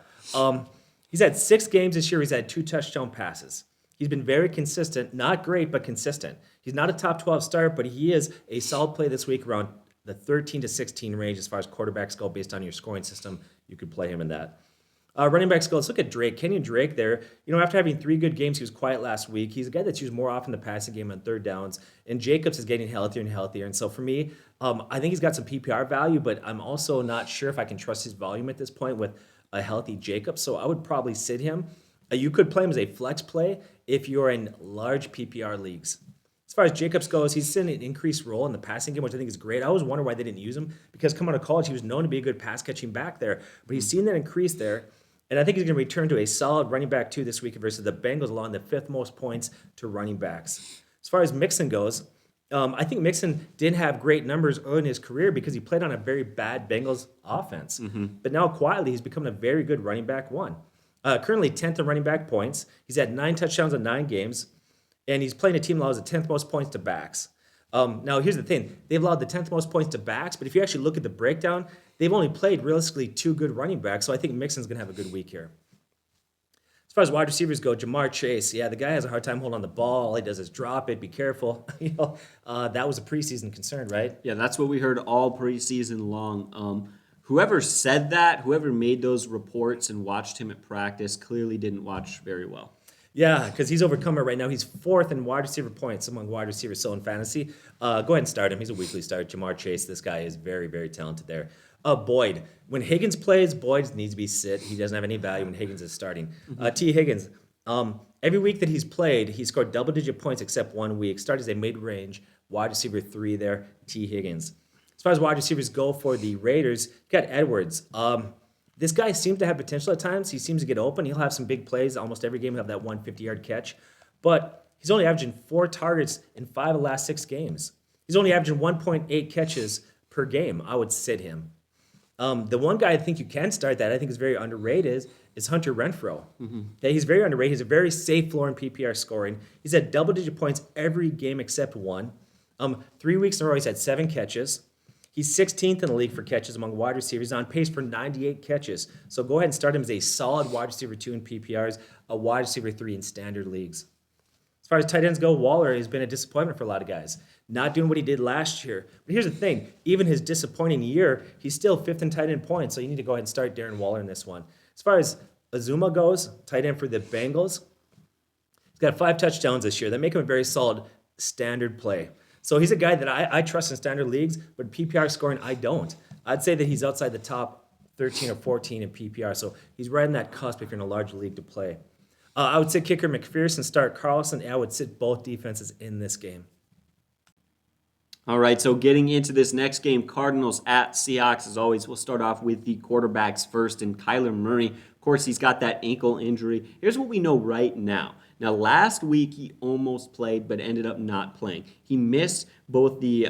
he's had 6 games this year. He's had 2 touchdown passes. He's been very consistent, not great, but consistent. He's not a top 12 start, but he is a solid play this week around the 13 to 16 range as far as quarterbacks go based on your scoring system. You could play him in that. Running backs go. Let's look at Drake. Kenyon Drake there. After having 3 good games, he was quiet last week. He's a guy that's used more often the passing game on third downs. And Jacobs is getting healthier and healthier. And so for me, I think he's got some PPR value, but I'm also not sure if I can trust his volume at this point with a healthy Jacobs. So I would probably sit him. You could play him as a flex play if you're in large PPR leagues. As far as Jacobs goes, he's seen an increased role in the passing game, which I think is great. I always wonder why they didn't use him because coming out of college, he was known to be a good pass catching back there. But he's seen that increase there. And I think he's going to return to a solid running back 2 this week versus the Bengals, allowing the 5th most points to running backs. As far as Mixon goes, I think Mixon didn't have great numbers early in his career because he played on a very bad Bengals offense. But now quietly, he's become a very good running back 1. Currently 10th in running back points. He's had 9 touchdowns in 9 games. And he's playing a team that allows the 10th most points to backs. Now, here's the thing. They've allowed the 10th most points to backs, but if you actually look at the breakdown, they've only played realistically 2 good running backs, so I think Mixon's going to have a good week here. As far as wide receivers go, Jamar Chase, yeah, the guy has a hard time holding on the ball. All he does is drop it. Be careful. That was a preseason concern, right? Yeah, that's what we heard all preseason long. Whoever said that, whoever made those reports and watched him at practice clearly didn't watch very well. Yeah, because he's overcome it right now. He's 4th in wide receiver points among wide receivers still in fantasy. Go ahead and start him. He's a weekly start. Jamar Chase, this guy is very, very talented there. Boyd. When Higgins plays, Boyd needs to be sit. He doesn't have any value when Higgins is starting. T. Higgins. Every week that he's played, he scored double-digit points except 1 week. Started as a mid-range wide receiver 3 there, T. Higgins. As far as wide receivers go for the Raiders, you got Edwards. This guy seems to have potential at times. He seems to get open. He'll have some big plays. Almost every game he'll have that 150-yard catch. But he's only averaging 4 targets in 5 of the last 6 games. He's only averaging 1.8 catches per game. I would sit him. The one guy I think you can start that I think is very underrated is Hunter Renfrow. Yeah, he's very underrated. He's a very safe floor in PPR scoring. He's had double-digit points every game except 1. 3 weeks in a row, he's had 7 catches. He's 16th in the league for catches among wide receivers, on pace for 98 catches. So go ahead and start him as a solid wide receiver 2 in PPRs, a wide receiver 3 in standard leagues. As far as tight ends go, Waller has been a disappointment for a lot of guys. Not doing what he did last year. But here's the thing. Even his disappointing year, he's still 5th in tight end points, so you need to go ahead and start Darren Waller in this one. As far as Azuma goes, tight end for the Bengals, he's got 5 touchdowns this year. That make him a very solid standard play. So he's a guy that I trust in standard leagues, but PPR scoring, I don't. I'd say that he's outside the top 13 or 14 in PPR, so he's right in that cusp if you're in a large league to play. I would sit kicker McPherson, start Carlson, and I would sit both defenses in this game. All right, so getting into this next game, Cardinals at Seahawks, as always, we'll start off with the quarterbacks first, and Kyler Murray. Of course, he's got that ankle injury. Here's what we know right now. Now, last week, he almost played, but ended up not playing. He missed both the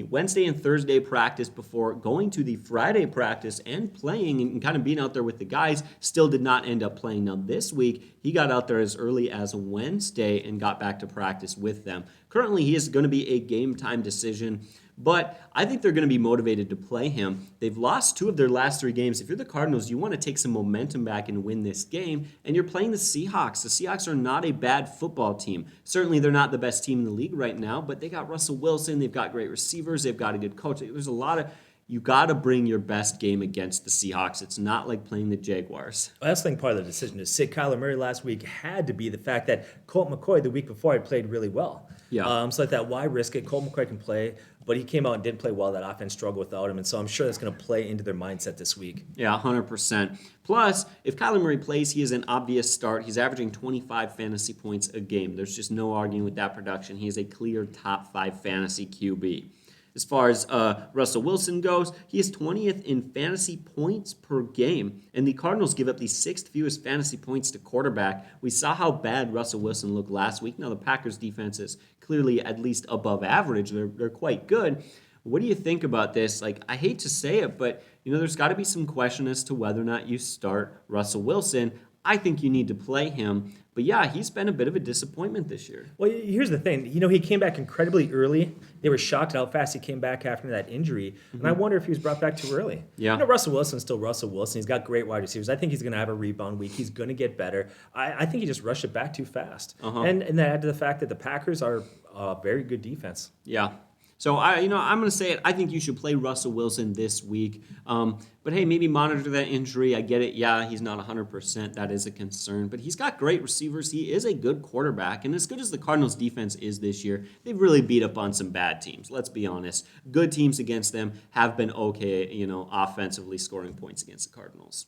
Wednesday and Thursday practice before going to the Friday practice and playing and kind of being out there with the guys. Still did not end up playing. Now, this week, he got out there as early as Wednesday and got back to practice with them. Currently, he is going to be a game time decision, but I think they're going to be motivated to play him. They've lost 2 of their last 3 games. If you're the Cardinals, you want to take some momentum back and win this game, and you're playing the Seahawks. The Seahawks are not a bad football team. Certainly, they're not the best team in the league right now, but they got Russell Wilson. They've got great receivers. They've got a good coach. There's a lot of... You got to bring your best game against the Seahawks. It's not like playing the Jaguars. Well, that's the thing, part of the decision to sit Kyler Murray last week had to be the fact that Colt McCoy the week before had played really well. Yeah. So like that, why risk it? Colt McCoy can play, but he came out and didn't play well. That offense struggled without him, and so I'm sure that's going to play into their mindset this week. Yeah, 100%. Plus, if Kyler Murray plays, he is an obvious start. He's averaging 25 fantasy points a game. There's just no arguing with that production. He is a clear top 5 fantasy QB. As far as Russell Wilson goes, he is 20th in fantasy points per game, and the Cardinals give up the 6th fewest fantasy points to quarterback. We saw how bad Russell Wilson looked last week. Now, the Packers' defense is clearly at least above average. They're quite good. What do you think about this? Like, I hate to say it, but there's got to be some question as to whether or not you start Russell Wilson. I think you need to play him. But yeah, he's been a bit of a disappointment this year. Well, here's the thing. He came back incredibly early. They were shocked at how fast he came back after that injury. And I wonder if he was brought back too early. Yeah. Russell Wilson's still Russell Wilson. He's got great wide receivers. I think he's going to have a rebound week. He's going to get better. I think he just rushed it back too fast. And that add to the fact that the Packers are a very good defense. Yeah. So I'm going to say it. I think you should play Russell Wilson this week. But hey, maybe monitor that injury. I get it. Yeah, he's not 100%. That is a concern. But he's got great receivers. He is a good quarterback. And as good as the Cardinals defense is this year, they've really beat up on some bad teams. Let's be honest. Good teams against them have been okay, offensively scoring points against the Cardinals.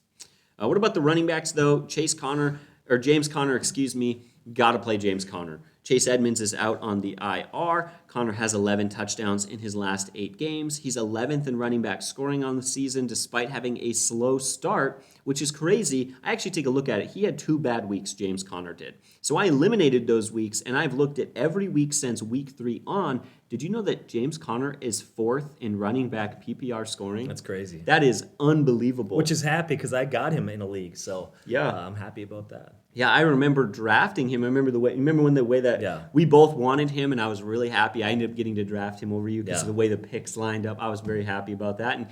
What about the running backs, though? James Conner, got to play James Conner. Chase Edmonds is out on the IR. Conner has 11 touchdowns in his last 8 games. He's 11th in running back scoring on the season despite having a slow start, which is crazy. I actually take a look at it. He had 2 bad weeks, James Conner did. So I eliminated those weeks, and I've looked at every week since week 3 on. Did you know that James Conner is 4th in running back PPR scoring? That's crazy. That is unbelievable. Which is happy because I got him in a league. So yeah, I'm happy about that. Yeah, I remember drafting him. I remember the way that we both wanted him, and I was really happy. I ended up getting to draft him over you because of the way the picks lined up. I was very happy about that. And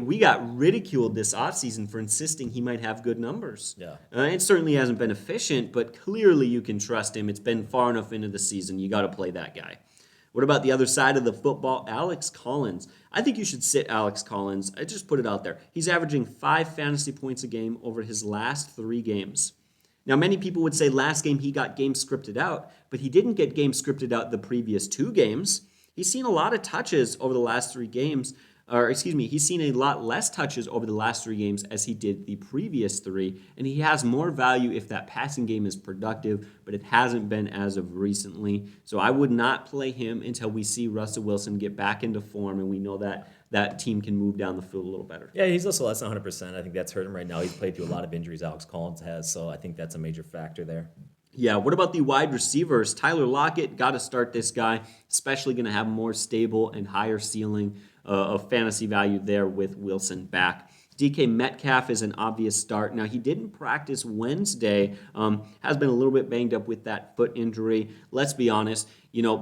we got ridiculed this offseason for insisting he might have good numbers. Yeah. It certainly hasn't been efficient, but clearly you can trust him. It's been far enough into the season. You got to play that guy. What about the other side of the football? Alex Collins. I think you should sit Alex Collins. I just put it out there. He's averaging 5 fantasy points a game over his last 3 games. Now, many people would say last game he got game scripted out, but he didn't get game scripted out the previous 2 games. He's seen a lot of touches over the last 3 games. He's seen a lot less touches over the last 3 games as he did the previous 3, and he has more value if that passing game is productive, but it hasn't been as of recently. So I would not play him until we see Russell Wilson get back into form, and we know that that team can move down the field a little better. Yeah, he's also less than 100%. I think that's hurt him right now. He's played through a lot of injuries, Alex Collins has, so I think that's a major factor there. Yeah, what about the wide receivers? Tyler Lockett, got to start this guy, especially going to have more stable and higher ceiling of fantasy value there with Wilson back. DK Metcalf is an obvious start. Now, he didn't practice Wednesday, has been a little bit banged up with that foot injury. Let's be honest,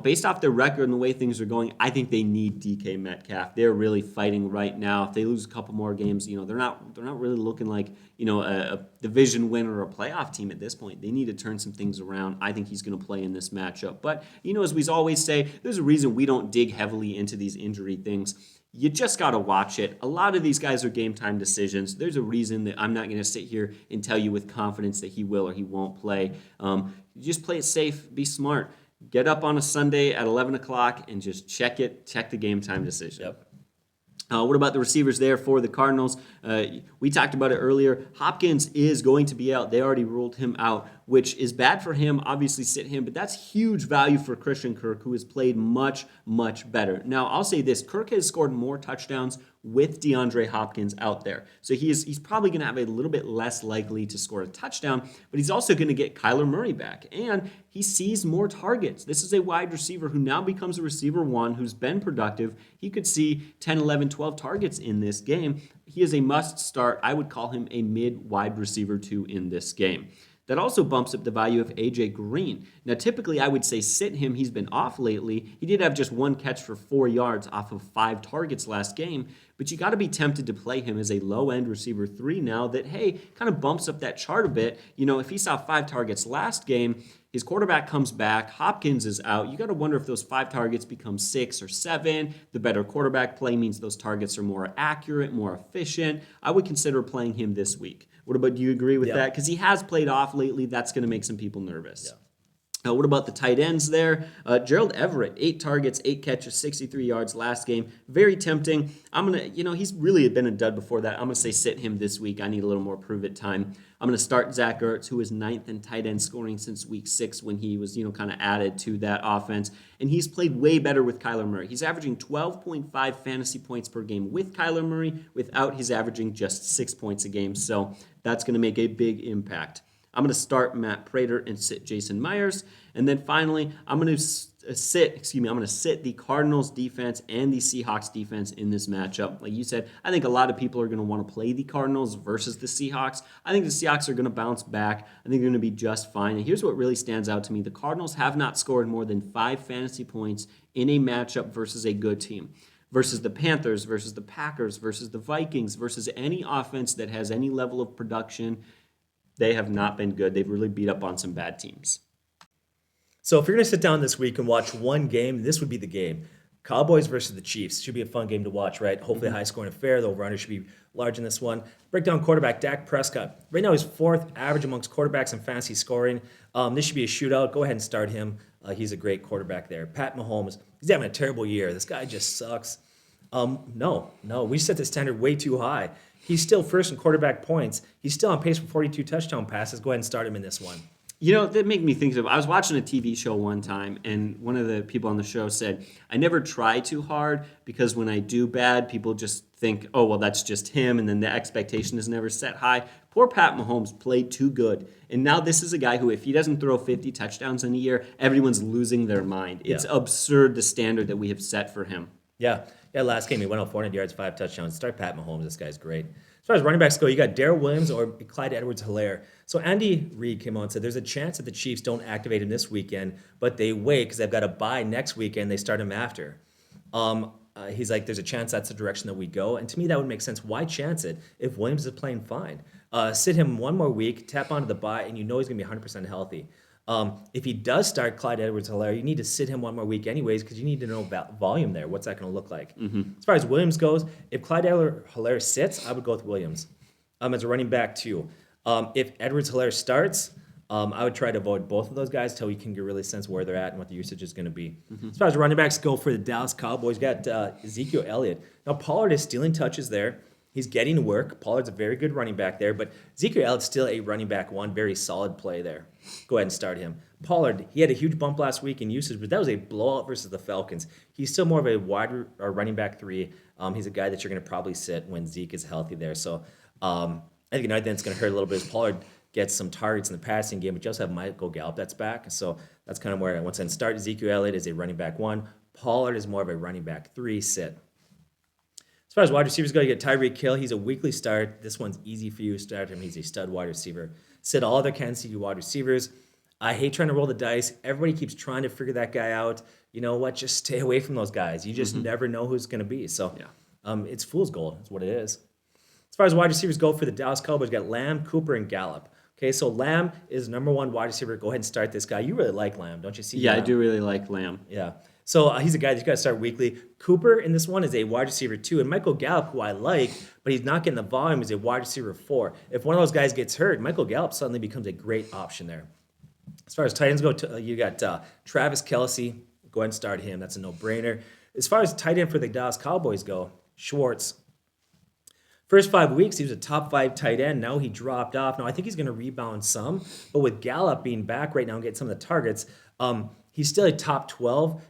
based off their record and the way things are going, I think they need DK Metcalf. They're really fighting right now. If they lose a couple more games, they're not really looking like, a division winner or a playoff team at this point. They need to turn some things around. I think he's going to play in this matchup. But, as we always say, there's a reason we don't dig heavily into these injury things. You just got to watch it. A lot of these guys are game time decisions. There's a reason that I'm not going to sit here and tell you with confidence that he will or he won't play. You just play it safe. Be smart. Get up on a Sunday at 11 o'clock and just check the game time decision. Yep. What about the receivers there for the Cardinals? We talked about it earlier. Hopkins is going to be out. They already ruled him out, which is bad for him. Obviously, sit him, but that's huge value for Christian Kirk, who has played much, much better. Now, I'll say this. Kirk has scored more touchdowns with DeAndre Hopkins out there. So he's probably going to have a little bit less likely to score a touchdown, but he's also going to get Kyler Murray back. And he sees more targets. This is a wide receiver who now becomes a receiver 1 who's been productive. He could see 10, 11, 12 targets in this game. He is a must start. I would call him a mid-wide receiver 2 in this game. That also bumps up the value of A.J. Green. Now, typically, I would say sit him. He's been off lately. He did have just 1 catch for 4 yards off of 5 targets last game, but you got to be tempted to play him as a low-end receiver 3 now that, hey, kind of bumps up that chart a bit. If he saw 5 targets last game, his quarterback comes back, Hopkins is out. You got to wonder if those 5 targets become 6 or 7. The better quarterback play means those targets are more accurate, more efficient. I would consider playing him this week. What about, do you agree with that? Because he has played off lately. That's going to make some people nervous. Yeah. What about the tight ends there? Gerald Everett, 8 targets, 8 catches, 63 yards last game. Very tempting. I'm going to, he's really been a dud before that. I'm going to say sit him this week. I need a little more prove-it time. I'm going to start Zach Ertz, who is 9th in tight end scoring since week 6 when he was, kind of added to that offense. And he's played way better with Kyler Murray. He's averaging 12.5 fantasy points per game with Kyler Murray. Without, he's averaging just 6 points a game. So that's going to make a big impact. I'm going to start Matt Prater and sit Jason Myers. And then finally, I'm going to sit the Cardinals defense and the Seahawks defense in this matchup. Like you said, I think a lot of people are going to want to play the Cardinals versus the Seahawks. I think the Seahawks are going to bounce back. I think they're going to be just fine. And here's what really stands out to me. The Cardinals have not scored more than 5 fantasy points in a matchup versus a good team. Versus the Panthers, versus the Packers, versus the Vikings, versus any offense that has any level of production. They have not been good. They've really beat up on some bad teams. So if you're going to sit down this week and watch one game, this would be the game. Cowboys versus the Chiefs. Should be a fun game to watch, right? Hopefully a high-scoring affair. The over-under should be large in this one. Breakdown quarterback, Dak Prescott. Right now he's 4th average amongst quarterbacks in fantasy scoring. This should be a shootout. Go ahead and start him. He's a great quarterback there. Pat Mahomes, he's having a terrible year. This guy just sucks. No. We set the standard way too high. He's still first in quarterback points. He's still on pace for 42 touchdown passes. Go ahead and start him in this one. You know, that made me think of, I was watching a TV show one time, and one of the people on the show said, I never try too hard because when I do bad, people just think, oh, well, that's just him, and then the expectation is never set high. Poor Pat Mahomes played too good, and now this is a guy who, if he doesn't throw 50 touchdowns in a year, everyone's losing their mind. It's absurd, the standard that we have set for him. Yeah, last game he went out 400 yards, 5 touchdowns. Start Pat Mahomes. This guy's great. As far as running backs go, you got Darrell Williams or Clyde Edwards-Helaire. So Andy Reid came on and said there's a chance that the Chiefs don't activate him this weekend, but they wait because they've got a bye next weekend. They start him after. He's like, there's a chance that's the direction that we go. And to me, that would make sense. Why chance it if Williams is playing fine? Sit him one more week, tap onto the bye, and you know he's going to be 100% healthy. If he does start Clyde Edwards-Helaire, you need to sit him one more week anyways because you need to know about volume there. What's that going to look like? As far as Williams goes, if Clyde Edwards-Helaire sits, I would go with Williams as a running back too. If Edwards-Helaire starts, I would try to avoid both of those guys until you can get really sense where they're at and what the usage is going to be. As far as running backs go for the Dallas Cowboys, you got Ezekiel Elliott. Now, Pollard is stealing touches there. He's getting work. Pollard's a very good running back there, but Ezekiel Elliott's still a running back one, very solid play there. Go ahead and start him. Pollard, he had a huge bump last week in usage, but that was a blowout versus the Falcons. He's still more of a wide or running back 3. He's a guy that you're going to probably sit when Zeke is healthy there. So I think another thing that's going to hurt a little bit is Pollard gets some targets in the passing game, but you also have Michael Gallup that's back. So that's kind of where I want to start. Ezekiel Elliott is a running back 1. Pollard is more of a running back 3 sit. As far as wide receivers go, you get Tyreek Hill. He's a weekly start. This one's easy for you to start him. He's a stud wide receiver. Sit all other Kansas City wide receivers. I hate trying to roll the dice. Everybody keeps trying to figure that guy out. You know what? Just stay away from those guys. You just never know who's going to be. So it's fool's gold. That's what it is. As far as wide receivers go for the Dallas Cowboys, you got Lamb, Cooper, and Gallup. Okay, so Lamb is number 1 wide receiver. Go ahead and start this guy. You really like Lamb, don't you see? Yeah, I do really like Lamb. Yeah. So he's a guy that you got to start weekly. Cooper in this one is a wide receiver 2. And Michael Gallup, who I like, but he's not getting the volume, is a wide receiver 4. If one of those guys gets hurt, Michael Gallup suddenly becomes a great option there. As far as tight ends go, you got Travis Kelce. Go ahead and start him. That's a no-brainer. As far as tight end for the Dallas Cowboys go, Schwartz. First 5 weeks, he was a top 5 tight end. Now he dropped off. Now I think he's going to rebound some. But with Gallup being back right now and getting some of the targets, he's still a top 12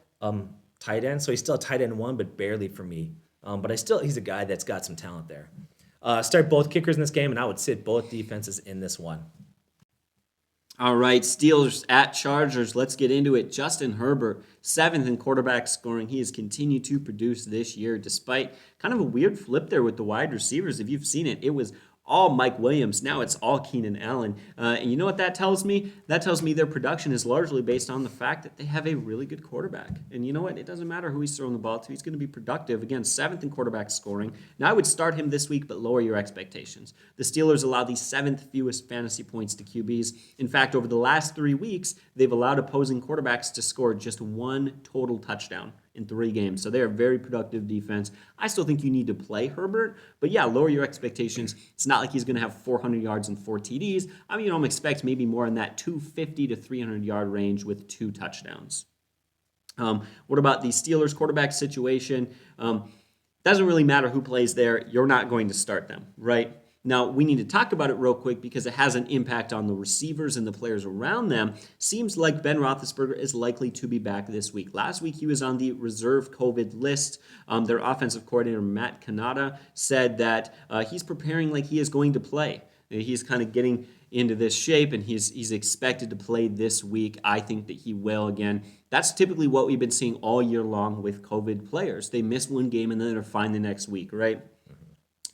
tight end. So he's still a tight end 1, but barely for me. But he's a guy that's got some talent there. Start both kickers in this game, and I would sit both defenses in this one. All right, Steelers at Chargers. Let's get into it. Justin Herbert, 7th in quarterback scoring. He has continued to produce this year despite kind of a weird flip there with the wide receivers. If you've seen it, it was all Mike Williams. Now it's all Keenan Allen. And you know what that tells me? That tells me their production is largely based on the fact that they have a really good quarterback. And you know what? It doesn't matter who he's throwing the ball to. He's going to be productive. Again, 7th in quarterback scoring. Now I would start him this week, but lower your expectations. The Steelers allow the 7th fewest fantasy points to QBs. In fact, over the last 3 weeks, they've allowed opposing quarterbacks to score just 1 total touchdown in 3 games. So they're a very productive defense. I still think you need to play Herbert, but yeah, lower your expectations. It's not like he's going to have 400 yards and 4 TDs. I mean, I'm expect maybe more in that 250 to 300 yard range with 2 touchdowns. What about the Steelers quarterback situation? Doesn't really matter who plays there. You're not going to start them, right? Now, we need to talk about it real quick because it has an impact on the receivers and the players around them. Seems like Ben Roethlisberger is likely to be back this week. Last week, he was on the reserve COVID list. Their offensive coordinator, Matt Canada, said that he's preparing like he is going to play. He's kind of getting into this shape, and he's expected to play this week. I think that he will again. That's typically what we've been seeing all year long with COVID players. They miss one game and then they're fine the next week, right?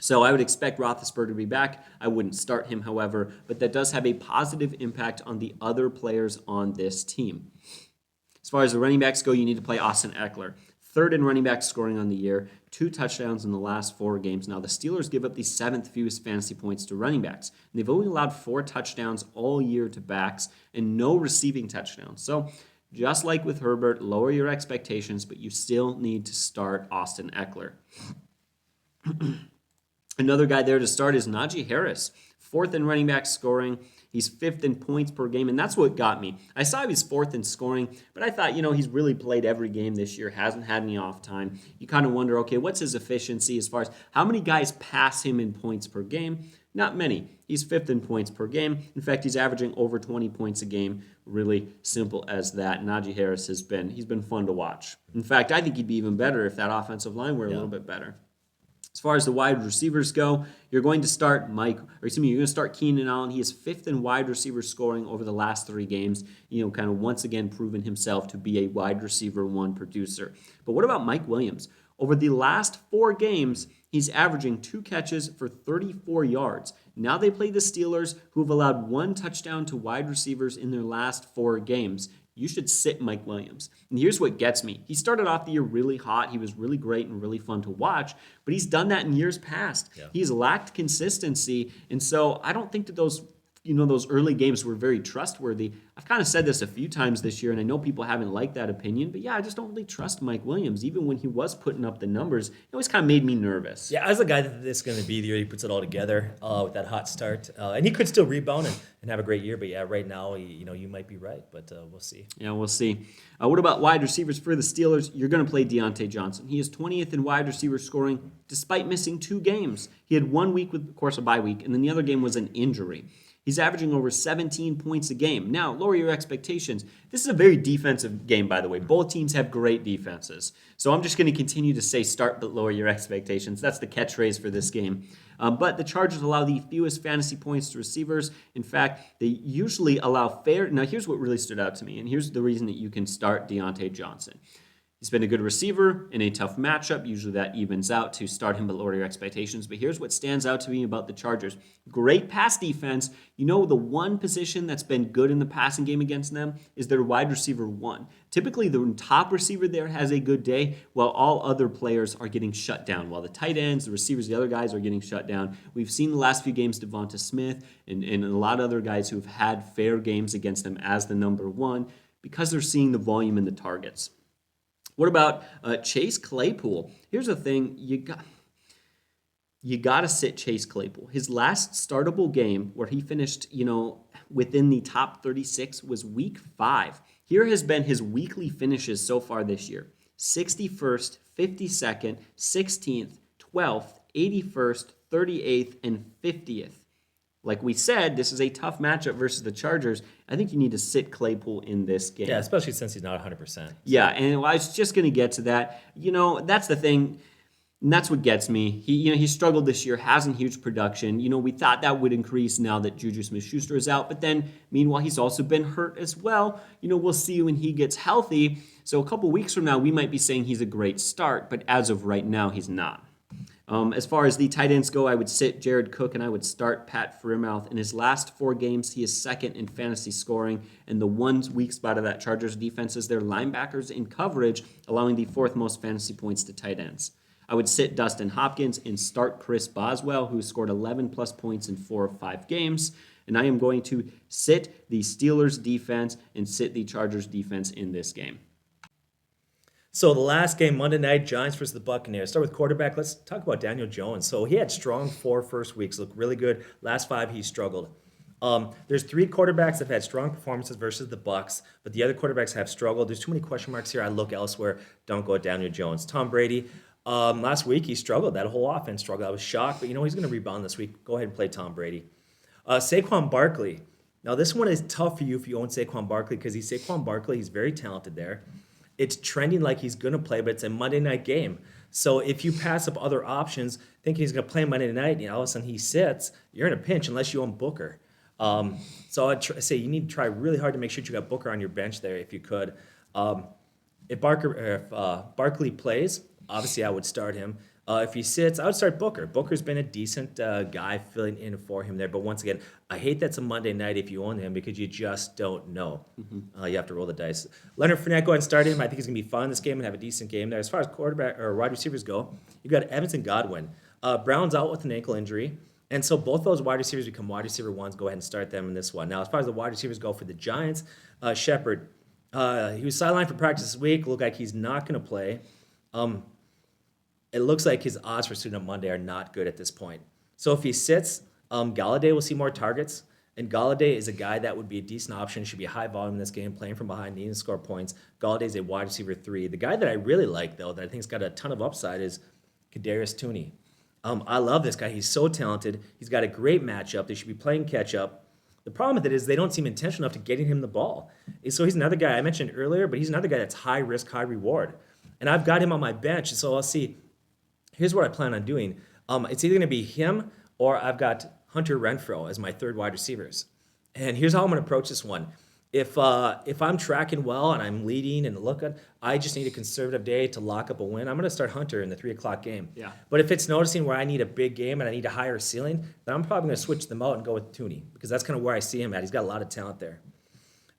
So I would expect Roethlisberger to be back. I wouldn't start him, however, but that does have a positive impact on the other players on this team. As far as the running backs go, you need to play Austin Eckler. Third in running back scoring on the year, 2 touchdowns in the last 4 games. Now, the Steelers give up the 7th fewest fantasy points to running backs. And they've only allowed 4 touchdowns all year to backs and no receiving touchdowns. So, just like with Herbert, lower your expectations, but you still need to start Austin Eckler. Another guy there to start is Najee Harris. 4th in running back scoring. He's 5th in points per game, and that's what got me. I saw he was 4th in scoring, but I thought, he's really played every game this year, hasn't had any off time. You kind of wonder, okay, what's his efficiency as far as how many guys pass him in points per game? Not many. He's 5th in points per game. In fact, he's averaging over 20 points a game. Really simple as that. Najee Harris he's been fun to watch. In fact, I think he'd be even better if that offensive line were a little bit better. As far as the wide receivers go, you're going to start Keenan Allen. He is 5th in wide receiver scoring over the last 3 games. Kind of once again proven himself to be a wide receiver 1 producer. But what about Mike Williams? Over the last 4 games, he's averaging 2 catches for 34 yards. Now they play the Steelers, who have allowed 1 touchdown to wide receivers in their last 4 games. You should sit Mike Williams. And here's what gets me. He started off the year really hot. He was really great and really fun to watch, but he's done that in years past. Yeah. He's lacked consistency, and so I don't think that those early games were very trustworthy. I've kind of said this a few times this year, and I know people haven't liked that opinion, but yeah, I just don't really trust Mike Williams. Even when he was putting up the numbers, it always kind of made me nervous. Yeah, as a guy that this is going to be the year he puts it all together with that hot start, and he could still rebound and have a great year, but yeah, right now, you might be right, but we'll see. Yeah, we'll see. What about wide receivers for the Steelers? You're going to play Deontay Johnson. He is 20th in wide receiver scoring despite missing 2 games. He had 1 week with, of course, a bye week, and then the other game was an injury. He's averaging over 17 points a game. Now, lower your expectations. This is a very defensive game, by the way. Both teams have great defenses. So I'm just going to continue to say start but lower your expectations. That's the catchphrase for this game. But the Chargers allow the fewest fantasy points to receivers. In fact, they usually allow fair. Now, here's what really stood out to me, and here's the reason that you can start Deontay Johnson. He's been a good receiver in a tough matchup. Usually that evens out to start him but lower your expectations. But here's what stands out to me about the Chargers. Great pass defense. The one position that's been good in the passing game against them is their wide receiver 1. Typically, the top receiver there has a good day while all other players are getting shut down. While the tight ends, the receivers, the other guys are getting shut down. We've seen the last few games Devonta Smith and a lot of other guys who've had fair games against them as the number 1 because they're seeing the volume and the targets. What about Chase Claypool? Here's the thing, you got to sit Chase Claypool. His last startable game where he finished, within the top 36 was week 5. Here has been his weekly finishes so far this year. 61st, 52nd, 16th, 12th, 81st, 38th, and 50th. Like we said, this is a tough matchup versus the Chargers. I think you need to sit Claypool in this game. Yeah, especially since he's not 100%. So. Yeah, and I was just going to get to that. That's the thing, and that's what gets me. He struggled this year, hasn't huge production. We thought that would increase now that Juju Smith-Schuster is out, but then, meanwhile, he's also been hurt as well. We'll see when he gets healthy. So a couple weeks from now, we might be saying he's a great start, but as of right now, he's not. As far as the tight ends go, I would sit Jared Cook and I would start Pat Freiermuth. In his last 4 games, he is 2nd in fantasy scoring, and the one weak spot of that Chargers defense is their linebackers in coverage, allowing the 4th most fantasy points to tight ends. I would sit Dustin Hopkins and start Chris Boswell, who scored 11-plus points in 4 of 5 games. And I am going to sit the Steelers defense and sit the Chargers defense in this game. So the last game, Monday night, Giants versus the Buccaneers. Start with quarterback. Let's talk about Daniel Jones. So he had strong 4 first weeks, looked really good. Last 5, he struggled. There's 3 quarterbacks that have had strong performances versus the Bucs, but the other quarterbacks have struggled. There's too many question marks here. I look elsewhere. Don't go at Daniel Jones. Tom Brady, last week he struggled. That whole offense struggled. I was shocked, but he's going to rebound this week. Go ahead and play Tom Brady. Saquon Barkley. Now this one is tough for you if you own Saquon Barkley because he's Saquon Barkley. He's very talented there. It's trending like he's going to play, but it's a Monday night game. So if you pass up other options, thinking he's going to play Monday night, and all of a sudden he sits, you're in a pinch unless you own Booker. So I'd say you need to try really hard to make sure you got Booker on your bench there if you could. If Barkley plays, obviously I would start him. If he sits, I would start Booker. Booker's been a decent guy filling in for him there. But once again, I hate that's a Monday night if you own him because you just don't know. You have to roll the dice. Leonard Fournette, go ahead and start him. I think he's going to be fun this game and have a decent game there. As far as quarterback or wide receivers go, you've got Evans and Godwin. Brown's out with an ankle injury. And so both those wide receivers become wide receiver ones. Go ahead and start them in this one. Now, as far as the wide receivers go for the Giants, Shepard, he was sidelined for practice this week. Looked like he's not going to play. It looks like his odds for suiting up Monday are not good at this point. So if he sits, Galladay will see more targets. And Galladay is a guy that would be a decent option. Should be a high volume in this game, playing from behind, needing to score points. Galladay is a wide receiver 3. The guy that I really like, though, that I think's got a ton of upside is Kadarius Toney. I love this guy. He's so talented. He's got a great matchup. They should be playing catch-up. The problem with it is they don't seem intentional enough to getting him the ball. So he's another guy I mentioned earlier, but he's another guy that's high risk, high reward. And I've got him on my bench, so I'll see. Here's what I plan on doing. It's either going to be him or I've got Hunter Renfrow as my third wide receivers. And here's how I'm going to approach this one. If I'm tracking well and I'm leading and looking, I just need a conservative day to lock up a win. I'm going to start Hunter in the 3 o'clock game. Yeah. But if it's noticing where I need a big game and I need a higher ceiling, then I'm probably going to switch them out and go with Toney because that's kind of where I see him at. He's got a lot of talent there.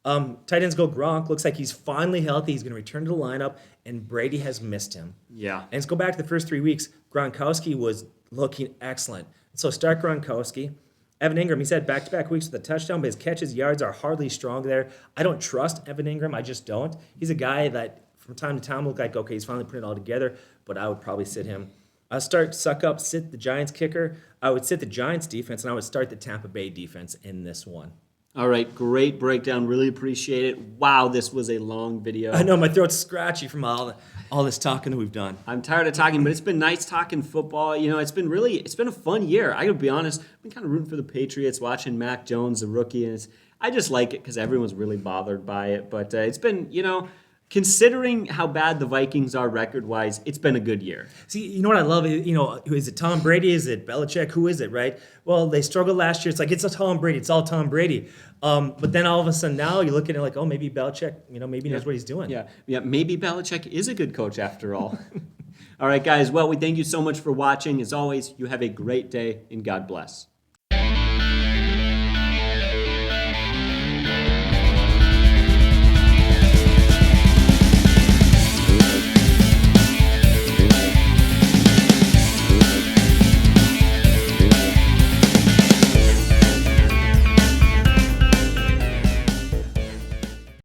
Tight ends go Gronk. Looks like he's finally healthy. He's going to return to the lineup, and Brady has missed him. Yeah. And let's go back to the first 3 weeks. Gronkowski was looking excellent. So start Gronkowski. Evan Ingram, he's had back-to-back weeks with a touchdown, but his catches, yards are hardly strong there. I don't trust Evan Ingram. I just don't. He's a guy that from time to time look like, okay, he's finally putting it all together, but I would probably sit him. I start Suckup, sit the Giants kicker. I would sit the Giants defense, and I would start the Tampa Bay defense in this one. All right, great breakdown. Really appreciate it. Wow, this was a long video. I know, my throat's scratchy from all this talking that we've done. I'm tired of talking, but it's been nice talking football. You know, it's been a fun year. I gotta be honest, I've been kind of rooting for the Patriots, watching Mac Jones, the rookie, and I just like it because everyone's really bothered by it. But it's been, considering how bad the Vikings are record-wise, it's been a good year. See, you know what I love? Is it Tom Brady? Is it Belichick? Who is it, right? Well, they struggled last year. It's like, it's a Tom Brady. It's all Tom Brady. But then all of a sudden now you look at it like, oh, maybe Belichick, maybe knows what he's doing. Yeah, maybe Belichick is a good coach after all. All right, guys. Well, we thank you so much for watching. As always, you have a great day, and God bless.